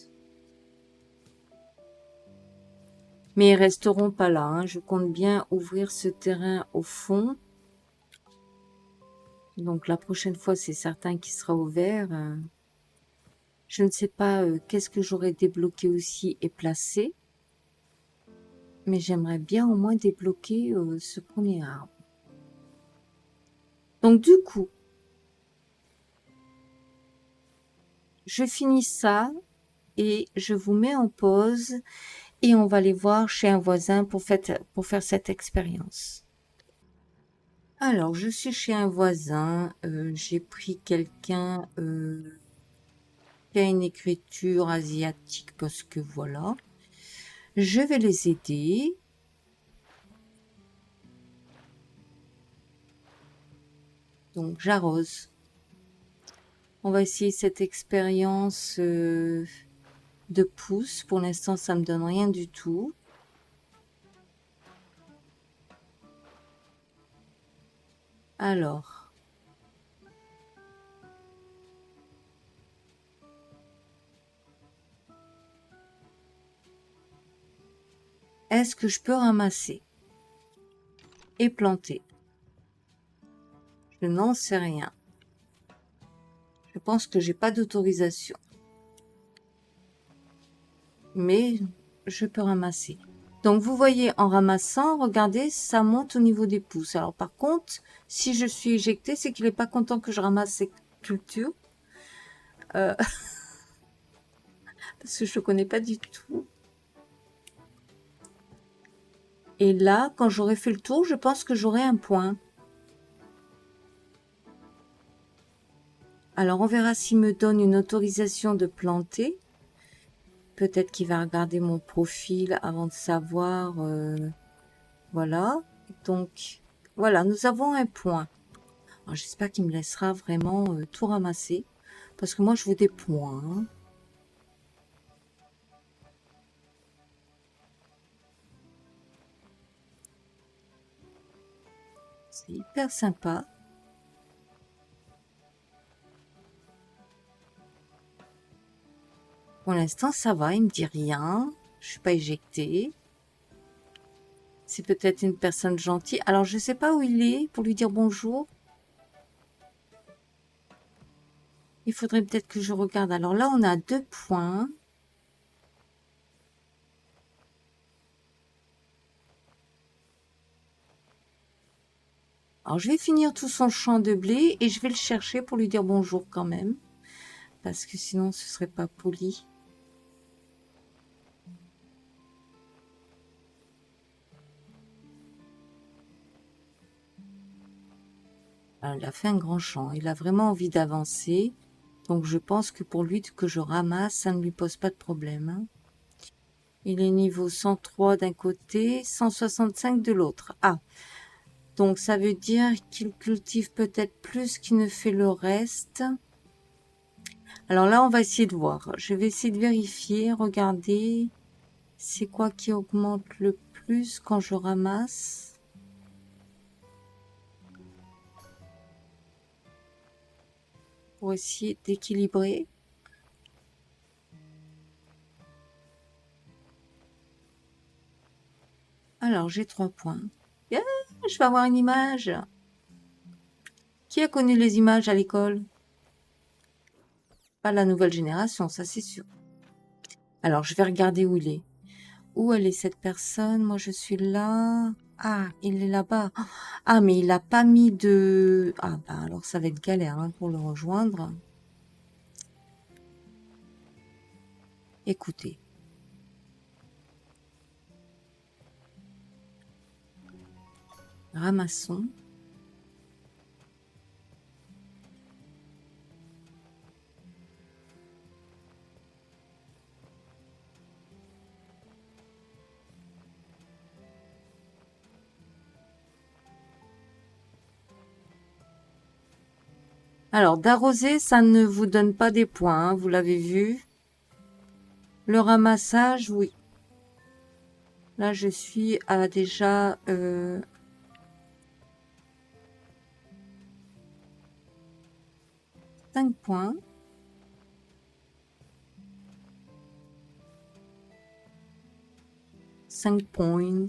S1: Mais ils resteront pas là, hein. Je compte bien ouvrir ce terrain au fond. Donc la prochaine fois, c'est certain qu'il sera ouvert. Je ne sais pas qu'est-ce que j'aurais débloqué aussi et placé. Mais j'aimerais bien au moins débloquer ce premier arbre. Donc du coup, je finis ça et je vous mets en pause et on va aller voir chez un voisin pour faire cette expérience. Alors, je suis chez un voisin, j'ai pris quelqu'un qui a une écriture asiatique parce que voilà. Je vais les aider. Donc, j'arrose. On va essayer cette expérience de pouce. Pour l'instant, ça me donne rien du tout. Alors, est-ce que je peux ramasser et planter? Je n'en sais rien. Je pense que j'ai pas d'autorisation. Mais je peux ramasser. Donc vous voyez, en ramassant, regardez, ça monte au niveau des pouces. Alors par contre, si je suis éjectée, c'est qu'il n'est pas content que je ramasse ces cultures. Parce que je ne connais pas du tout. Et là, quand j'aurai fait le tour, je pense que j'aurai un point. Alors on verra s'il me donne une autorisation de planter. Peut-être qu'il va regarder mon profil avant de savoir. Voilà. Donc voilà, nous avons un point. Alors j'espère qu'il me laissera vraiment tout ramasser. Parce que moi je veux des points. Hein. C'est hyper sympa. Pour l'instant, ça va, il me dit rien. Je suis pas éjectée. C'est peut-être une personne gentille. Alors, je sais pas où il est pour lui dire bonjour. Il faudrait peut-être que je regarde. Alors là, on a 2 points. Alors, je vais finir tout son champ de blé et je vais le chercher pour lui dire bonjour quand même. Parce que sinon, ce serait pas poli. Alors, il a fait un grand champ. Il a vraiment envie d'avancer. Donc, je pense que pour lui, que je ramasse, ça ne lui pose pas de problème. Hein. Il est niveau 103 d'un côté, 165 de l'autre. Ah, donc ça veut dire qu'il cultive peut-être plus qu'il ne fait le reste. Alors là, on va essayer de voir. Je vais essayer de vérifier, regarder. C'est quoi qui augmente le plus quand je ramasse? Pour essayer d'équilibrer. Alors, j'ai 3 points. Yeah, je vais avoir une image. Qui a connu les images à l'école? Pas la nouvelle génération, ça c'est sûr. Alors, je vais regarder où il est. Où elle est cette personne? Moi, je suis là. Ah, il est là-bas. Ah, mais il n'a pas mis de... Ah, bah alors ça va être galère hein, pour le rejoindre. Écoutez. Ramassons. Alors, d'arroser, ça ne vous donne pas des points, hein, vous l'avez vu. Le ramassage, oui. Là, je suis à déjà 5 points. Cinq points.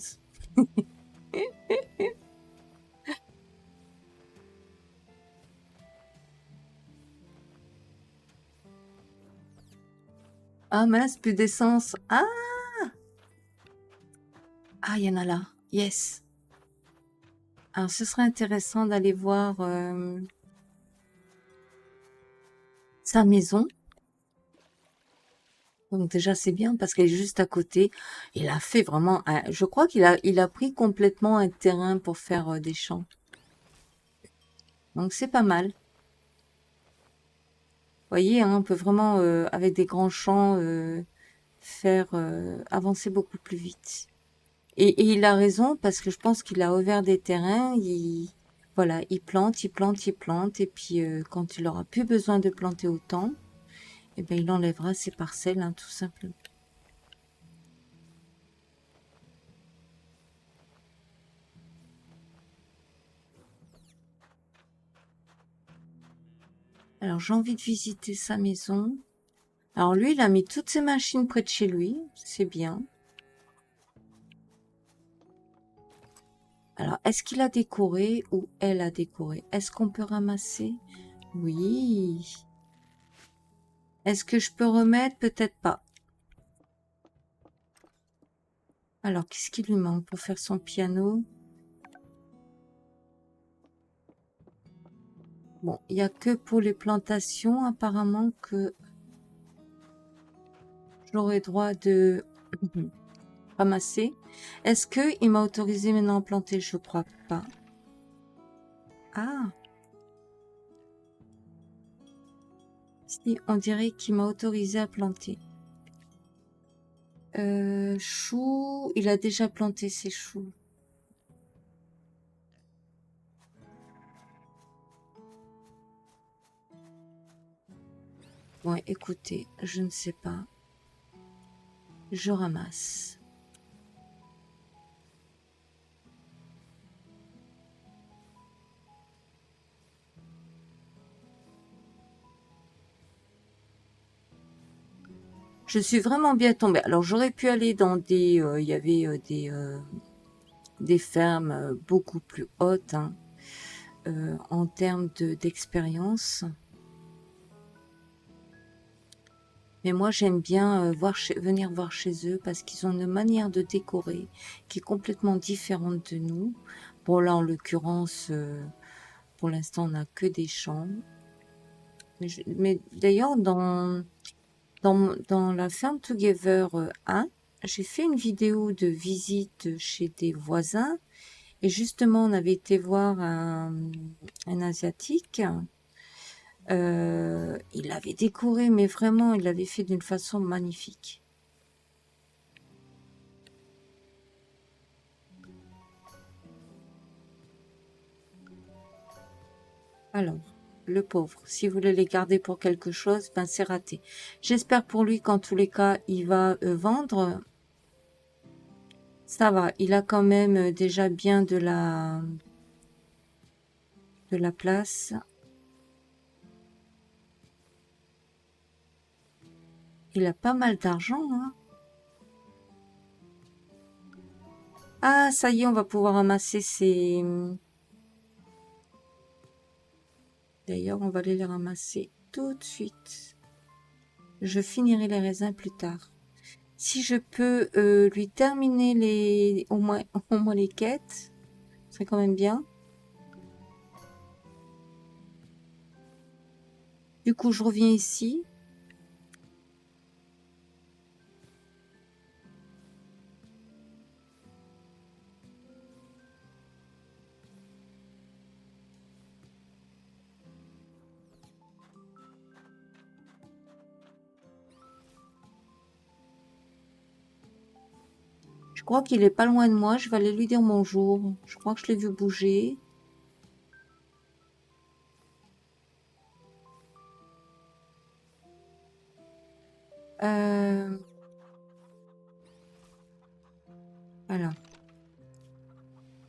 S1: Ah mince, plus d'essence. Ah, ah, il y en a là. Yes. Alors, ce serait intéressant d'aller voir sa maison. Donc déjà, c'est bien parce qu'elle est juste à côté. Il a fait vraiment... je crois qu'il a pris complètement un terrain pour faire des champs. Donc c'est pas mal. Vous voyez, hein, on peut vraiment, avec des grands champs, faire avancer beaucoup plus vite. Et il a raison parce que je pense qu'il a ouvert des terrains. Voilà, il plante, il plante, il plante. Et puis quand il aura plus besoin de planter autant, eh ben, il enlèvera ses parcelles, hein, tout simplement. Alors j'ai envie de visiter sa maison. Alors lui, il a mis toutes ses machines près de chez lui. C'est bien. Alors est-ce qu'il a décoré ou elle a décoré? Est-ce qu'on peut ramasser? Oui. Est-ce que je peux remettre? Peut-être pas. Alors, qu'est-ce qui lui manque pour faire son piano? Bon, il n'y a que pour les plantations, apparemment, que j'aurai droit de ramasser. Est-ce qu'il m'a autorisé maintenant à planter? Je crois pas. Ah, si, on dirait qu'il m'a autorisé à planter. Choux, il a déjà planté ses choux. Bon, écoutez, je ne sais pas. Je ramasse. Je suis vraiment bien tombée. Alors, j'aurais pu aller dans des... Il y avait des fermes beaucoup plus hautes hein, en termes d'expérience. Mais moi, j'aime bien venir voir chez eux parce qu'ils ont une manière de décorer qui est complètement différente de nous. Bon, là, en l'occurrence, pour l'instant, on n'a que des champs. Mais d'ailleurs, dans la Farm Together 1, j'ai fait une vidéo de visite chez des voisins. Et justement, on avait été voir un Asiatique. Il l'avait décoré, mais vraiment, il l'avait fait d'une façon magnifique. Alors, le pauvre, si vous voulez les garder pour quelque chose, ben c'est raté. J'espère pour lui qu'en tous les cas, il va vendre. Ça va, il a quand même déjà bien de la place. Il a pas mal d'argent, hein. Ah, ça y est, on va pouvoir ramasser ces... D'ailleurs, on va aller les ramasser tout de suite. Je finirai les raisins plus tard. Si je peux lui terminer au moins les quêtes, ce serait quand même bien. Du coup, je reviens ici. Je crois qu'il est pas loin de moi. Je vais aller lui dire bonjour. Je crois que je l'ai vu bouger. Alors,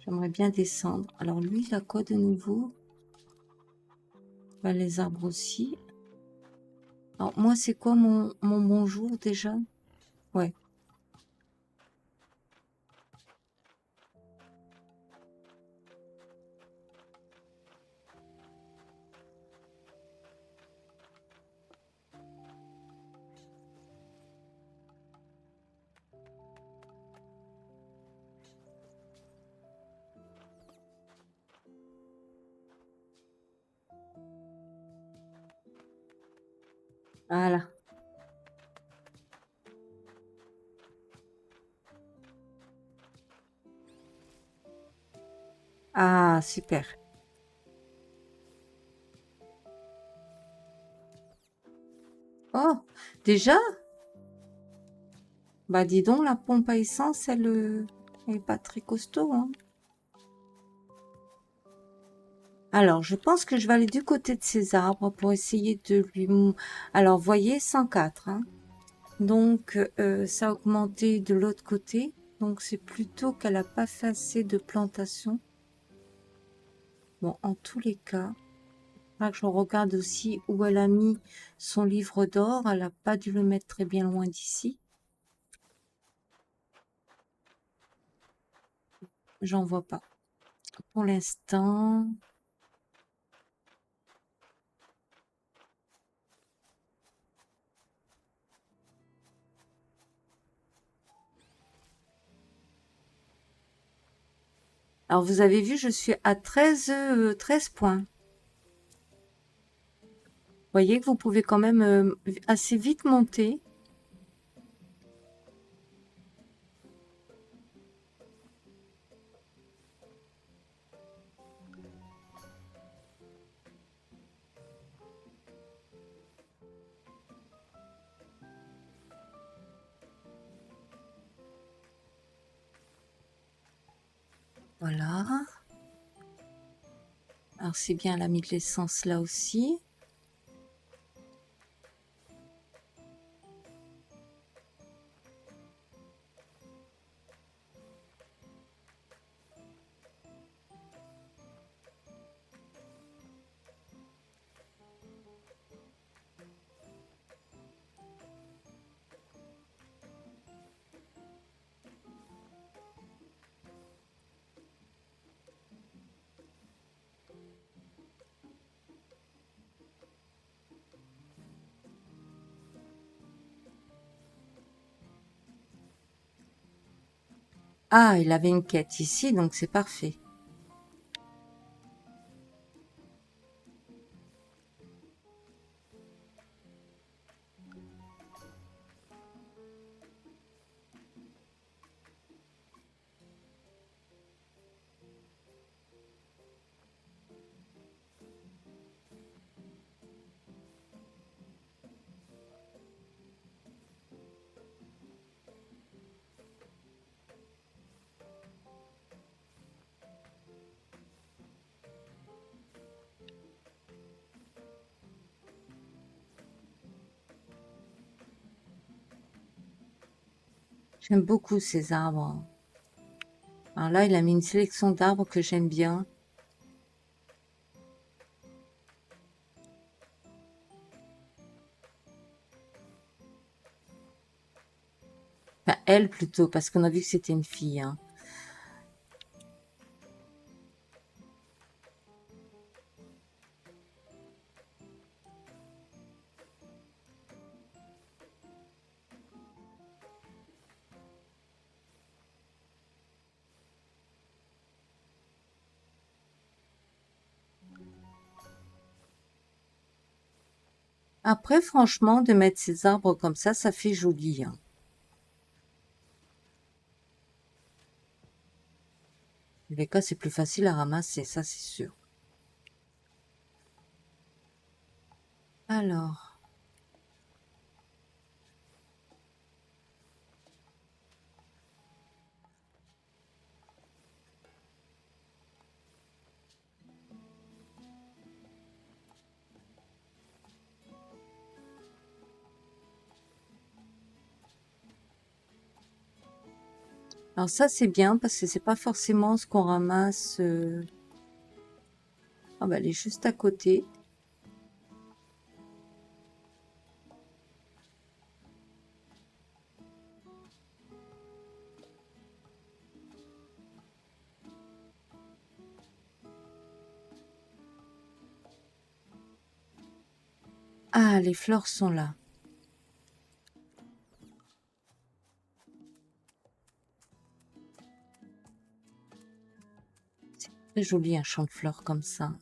S1: j'aimerais bien descendre. Alors lui, il a quoi de nouveau? Bah, les arbres aussi. Alors moi, c'est quoi mon bonjour déjà? Ouais. Voilà. Ah, super. Oh, déjà? Bah dis donc, la pompe à essence, elle est pas très costaud, hein. Alors, je pense que je vais aller du côté de ces arbres pour essayer de lui... Alors, voyez, 104, hein. Donc, ça a augmenté de l'autre côté. Donc, c'est plutôt qu'elle n'a pas fait assez de plantation. Bon, en tous les cas, là, je regarde aussi où elle a mis son livre d'or. Elle n'a pas dû le mettre très bien loin d'ici. J'en vois pas. pour l'instant. Alors, vous avez vu, je suis à 13 points. Vous voyez que vous pouvez quand même assez vite monter. Voilà. Alors, c'est bien, elle a mis de l'essence là aussi. Ah, il avait une quête ici, donc c'est parfait. J'aime beaucoup ces arbres. Alors là, il a mis une sélection d'arbres que j'aime bien. Enfin, elle plutôt, parce qu'on a vu que c'était une fille. Hein. Après, franchement, de mettre ces arbres comme ça fait joli. Hein. Les cas, c'est plus facile à ramasser, ça c'est sûr. Alors, alors ça c'est bien parce que c'est pas forcément ce qu'on ramasse. Ah bah elle est juste à côté. Ah, les fleurs sont là. Très joli un champ de fleurs comme ça.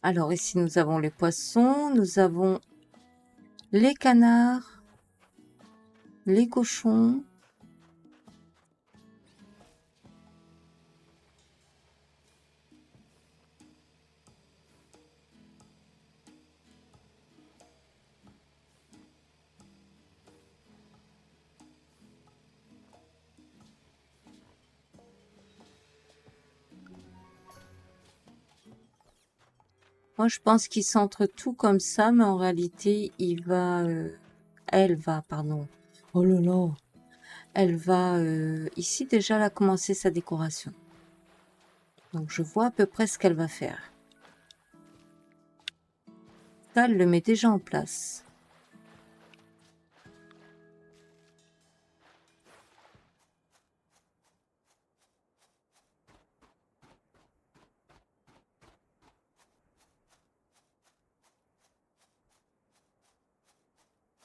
S1: Alors ici nous avons les poissons, nous avons les canards, les cochons. Moi je pense qu'il centre tout comme ça, mais en réalité elle va, pardon. Oh là là. Elle va ici déjà elle a commencé sa décoration. Donc je vois à peu près ce qu'elle va faire. Ça, elle le met déjà en place.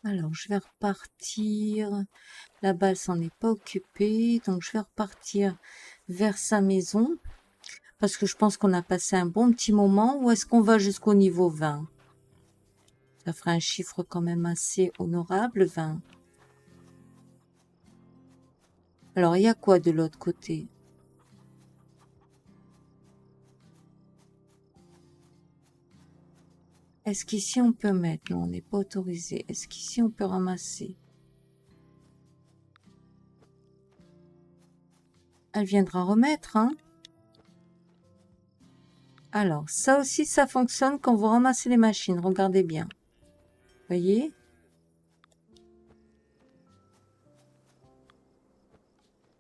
S1: Alors, je vais repartir. La balle s'en est pas occupée. Donc, je vais repartir vers sa maison. Parce que je pense qu'on a passé un bon petit moment. Ou est-ce qu'on va jusqu'au niveau 20? Ça ferait un chiffre quand même assez honorable, 20. Alors, il y a quoi de l'autre côté? Est-ce qu'ici on peut mettre? Non, on n'est pas autorisé. Est-ce qu'ici on peut ramasser? Elle viendra remettre, hein? Alors, ça aussi, ça fonctionne quand vous ramassez les machines. Regardez bien. Voyez?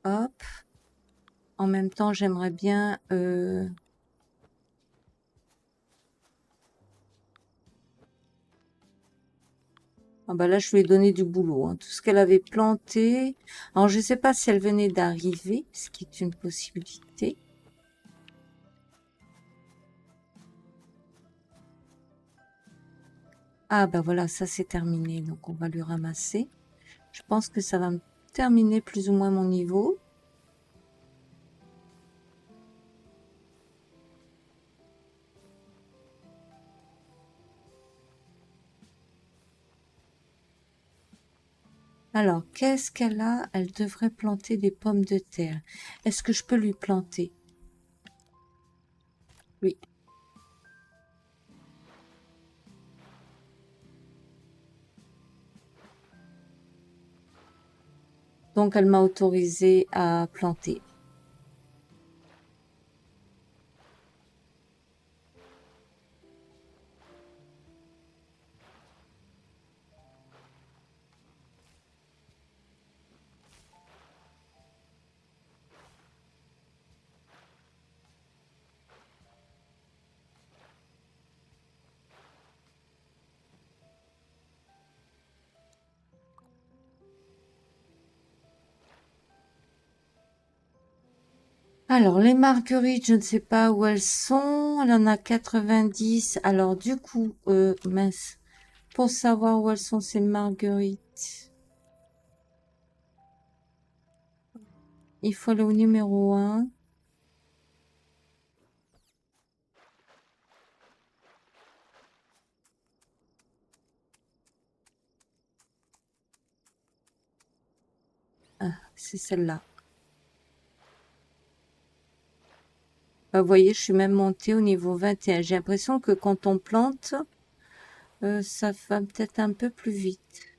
S1: Hop. En même temps, j'aimerais bien... Ah bah là, je lui ai donné du boulot, hein. Tout ce qu'elle avait planté. Alors, je ne sais pas si elle venait d'arriver, ce qui est une possibilité. Ah bah voilà, ça c'est terminé. Donc, on va lui ramasser. Je pense que ça va me terminer plus ou moins mon niveau. Alors, qu'est-ce qu'elle a? Elle devrait planter des pommes de terre. Est-ce que je peux lui planter? Oui. Donc, elle m'a autorisé à planter. Alors, les marguerites, je ne sais pas où elles sont. Elle en a 90. Alors, du coup, mince. Pour savoir où elles sont, ces marguerites, il faut aller au numéro 1. Ah, c'est celle-là. Bah, vous voyez, je suis même montée au niveau 21. J'ai l'impression que quand on plante, ça va peut-être un peu plus vite.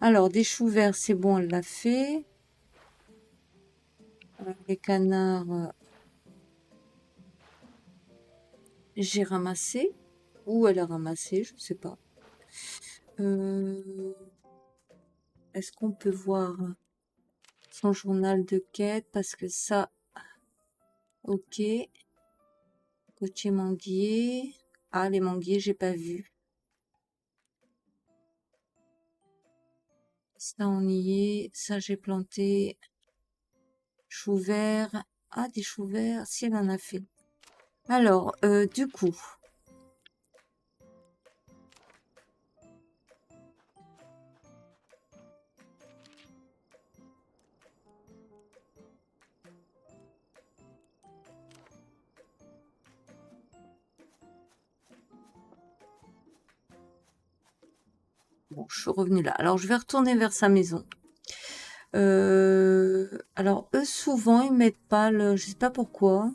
S1: Alors, des choux verts, c'est bon, elle l'a fait. Les canards, j'ai ramassé. Ou elle a ramassé, je ne sais pas. Est-ce qu'on peut voir son journal de quête? Parce que ça, ok. Côté manguier. Ah, les manguiers, j'ai pas vu. Ça, on y est. Ça, j'ai planté. Choux verts. Ah, des choux verts. Si, elle en a fait. Alors, du coup, bon, je suis revenue là. Alors, je vais retourner vers sa maison. Alors, eux, souvent, ils mettent pas le... Je sais pas pourquoi.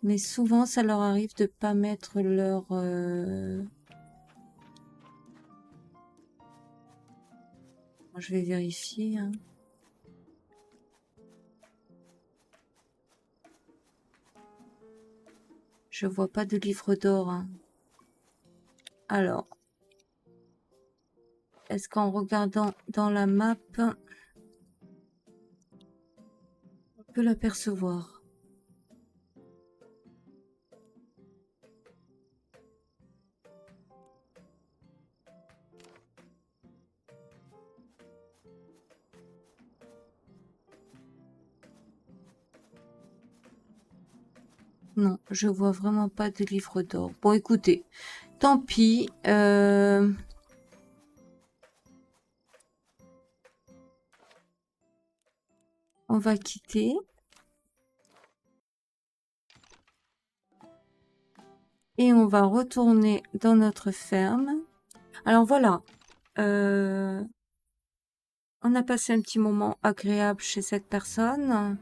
S1: Mais souvent, ça leur arrive de pas mettre leur... Je vais vérifier, hein. Je vois pas de livre d'or, hein. Alors, est-ce qu'en regardant dans la map, on peut l'apercevoir? Non, je vois vraiment pas de livre d'or. Bon, écoutez, tant pis. On va quitter. Et on va retourner dans notre ferme. Alors voilà. On a passé un petit moment agréable chez cette personne.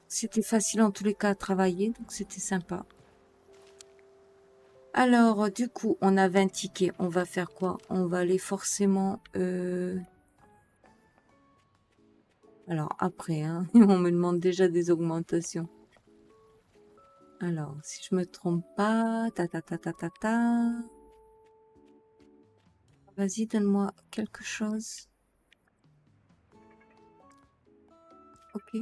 S1: C'était facile en tous les cas à travailler, donc c'était sympa. Alors, du coup, on a 20 tickets. On va faire quoi? On va aller forcément... Alors, après, hein, on me demande déjà des augmentations. Alors, si je me trompe pas... Ta. Vas-y, donne-moi quelque chose. Ok.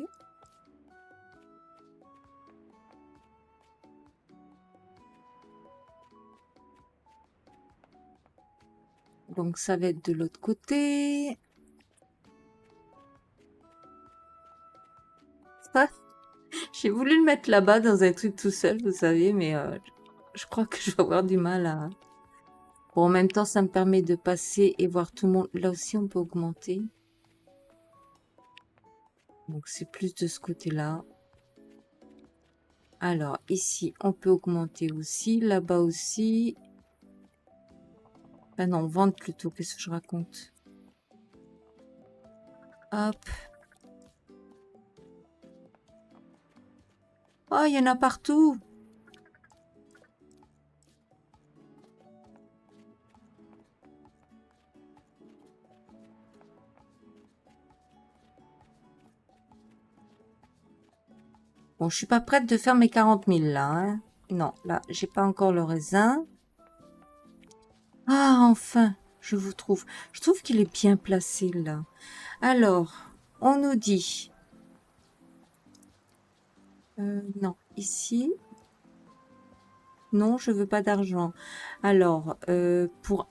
S1: Donc, ça va être de l'autre côté. Ça, j'ai voulu le mettre là-bas dans un truc tout seul, vous savez, mais je crois que je vais avoir du mal à... Bon, en même temps, ça me permet de passer et voir tout le monde. Là aussi, on peut augmenter. Donc, c'est plus de ce côté-là. Alors, ici, on peut augmenter aussi. Là-bas aussi. Ah non, vendre plutôt. Qu'est-ce que je raconte? Hop. Oh, il y en a partout. Bon, je suis pas prête de faire mes 40 000 là. Hein. Non, là, j'ai pas encore le raisin. Ah, enfin, je vous trouve. Je trouve qu'il est bien placé là. Alors, on nous dit... non, ici... Non, je veux pas d'argent. Alors, pour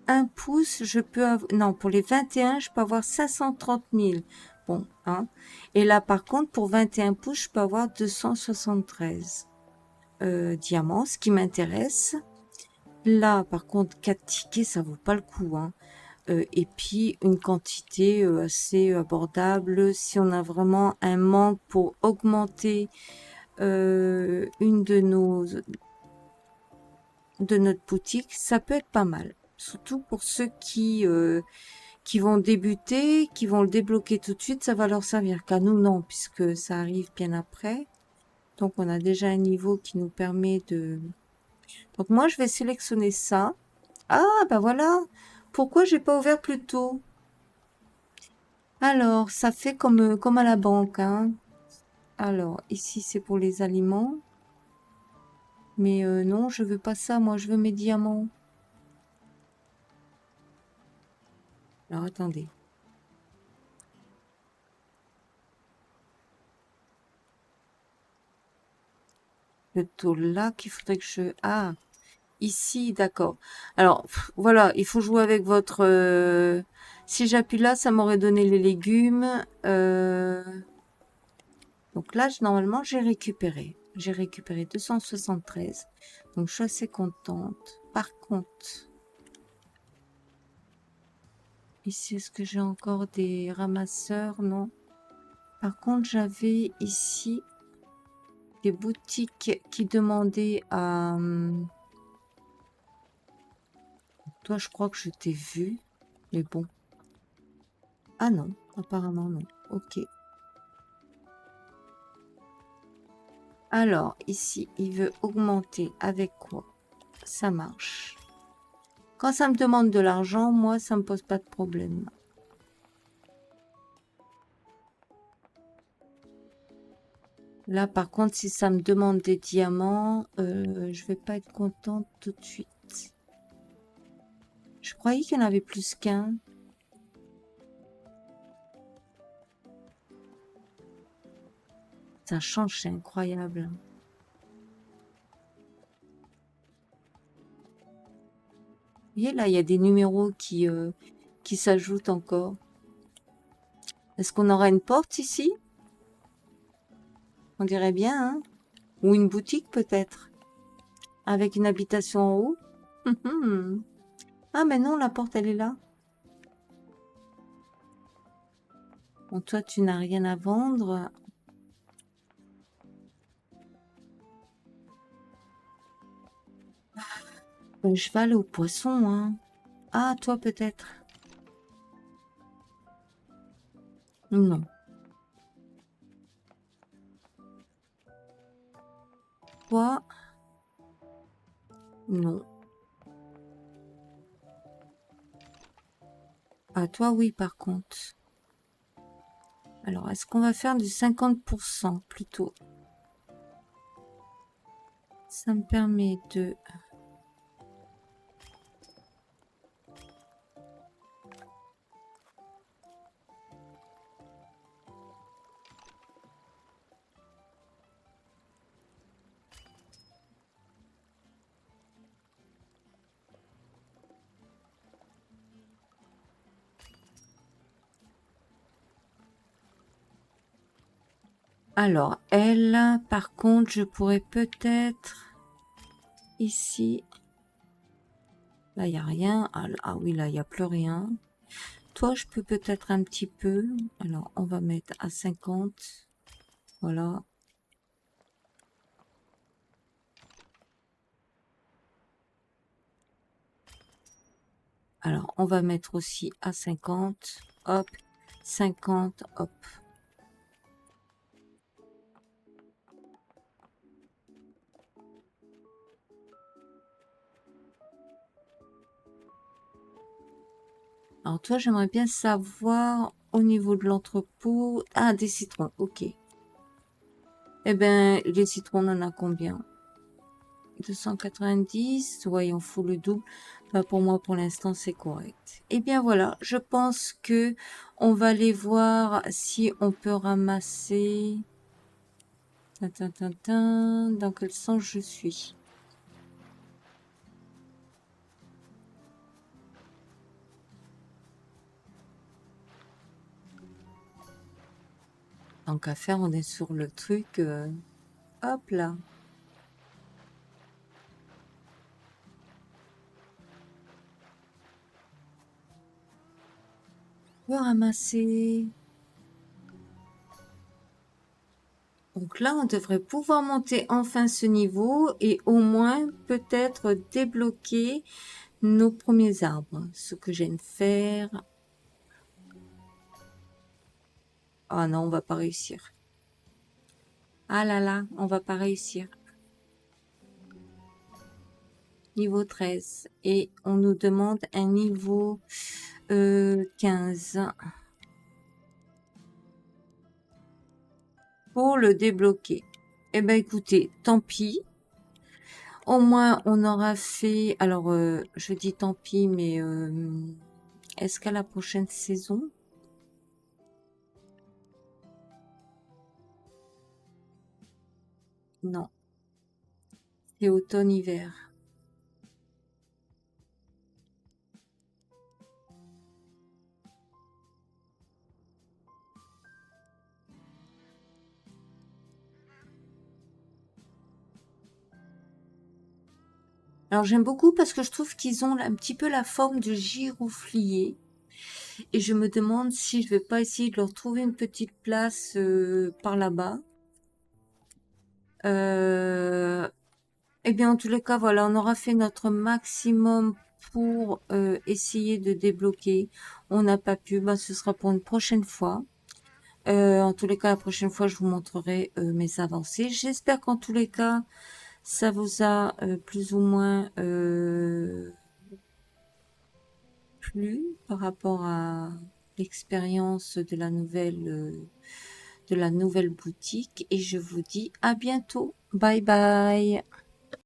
S1: 1 pouce, je peux avoir... Non, pour les 21, je peux avoir 530 000. Bon, hein. Et là, par contre, pour 21 pouces, je peux avoir 273 diamants, ce qui m'intéresse. Là, par contre, 4 tickets, ça vaut pas le coup. Hein. Et puis, une quantité assez abordable. Si on a vraiment un manque pour augmenter une de notre boutique, ça peut être pas mal. Surtout pour ceux qui vont débuter, qui vont le débloquer tout de suite, ça va leur servir. Qu'à nous, non, puisque ça arrive bien après. Donc, on a déjà un niveau qui nous permet de... Donc, moi, je vais sélectionner ça. Ah, bah voilà. Pourquoi j'ai pas ouvert plus tôt? Alors, ça fait comme à la banque, hein. Alors, ici, c'est pour les aliments. Mais non, je veux pas ça. Moi, je veux mes diamants. Alors, attendez. Le taux là qu'il faudrait que je... Ah, ici, d'accord. Alors, voilà, il faut jouer avec votre... Si j'appuie là, ça m'aurait donné les légumes. Donc là, normalement, j'ai récupéré. J'ai récupéré 273. Donc, je suis assez contente. Par contre, ici, est-ce que j'ai encore des ramasseurs? Non. Par contre, j'avais ici des boutiques qui demandaient à... Toi, je crois que je t'ai vu. Mais bon. Ah non, apparemment non. Ok. Alors, ici, il veut augmenter avec quoi? Ça marche. Quand ça me demande de l'argent, moi, ça me pose pas de problème. Là, par contre, si ça me demande des diamants, je vais pas être contente tout de suite. Je croyais qu'il y en avait plus qu'un. Ça change, c'est incroyable. Vous voyez, là, il y a des numéros qui s'ajoutent encore. Est-ce qu'on aura une porte ici? On dirait bien, hein? Ou une boutique, peut-être? Avec une habitation en haut? Ah, mais non, la porte, elle est là. Bon, toi, tu n'as rien à vendre. Je vais aller au poisson, hein. Ah, toi, peut-être. Non. Toi, non. Ah, toi, oui, par contre. Alors, est-ce qu'on va faire du 50% plutôt? Ça me permet de... Alors, elle, par contre, je pourrais peut-être... Ici... Là, il n'y a rien. Ah oui, là, il n'y a plus rien. Toi, je peux peut-être un petit peu. Alors, on va mettre à 50. Voilà. Alors, on va mettre aussi à 50. Hop. 50. Hop. Alors, toi, j'aimerais bien savoir au niveau de l'entrepôt. Ah, des citrons. Ok. Eh ben, les citrons, on en a combien? 290. Ouais, il en faut le double. Bah, pour moi, pour l'instant, c'est correct. Eh bien, voilà. Je pense que on va aller voir si on peut ramasser... Dans quel sens je suis? Tant qu'à faire, on est sur le truc. Hop là. On va ramasser. Donc là, on devrait pouvoir monter enfin ce niveau et au moins peut-être débloquer nos premiers arbres. Ce que j'aime faire. Ah non, on va pas réussir. Ah là là, on va pas réussir. Niveau 13. Et on nous demande un niveau 15. Pour le débloquer. Eh ben écoutez, tant pis. Au moins, on aura fait... Alors, je dis tant pis, mais est-ce qu'à la prochaine saison? Non, c'est automne-hiver. Alors, j'aime beaucoup parce que je trouve qu'ils ont un petit peu la forme de giroflier. Et je me demande si je vais pas essayer de leur trouver une petite place par là-bas. Eh bien, en tous les cas, voilà, on aura fait notre maximum pour essayer de débloquer. On n'a pas pu, bah, ce sera pour une prochaine fois. En tous les cas, la prochaine fois, je vous montrerai mes avancées. J'espère qu'en tous les cas, ça vous a plus ou moins plu par rapport à l'expérience de la nouvelle boutique. Et je vous dis à bientôt. Bye bye.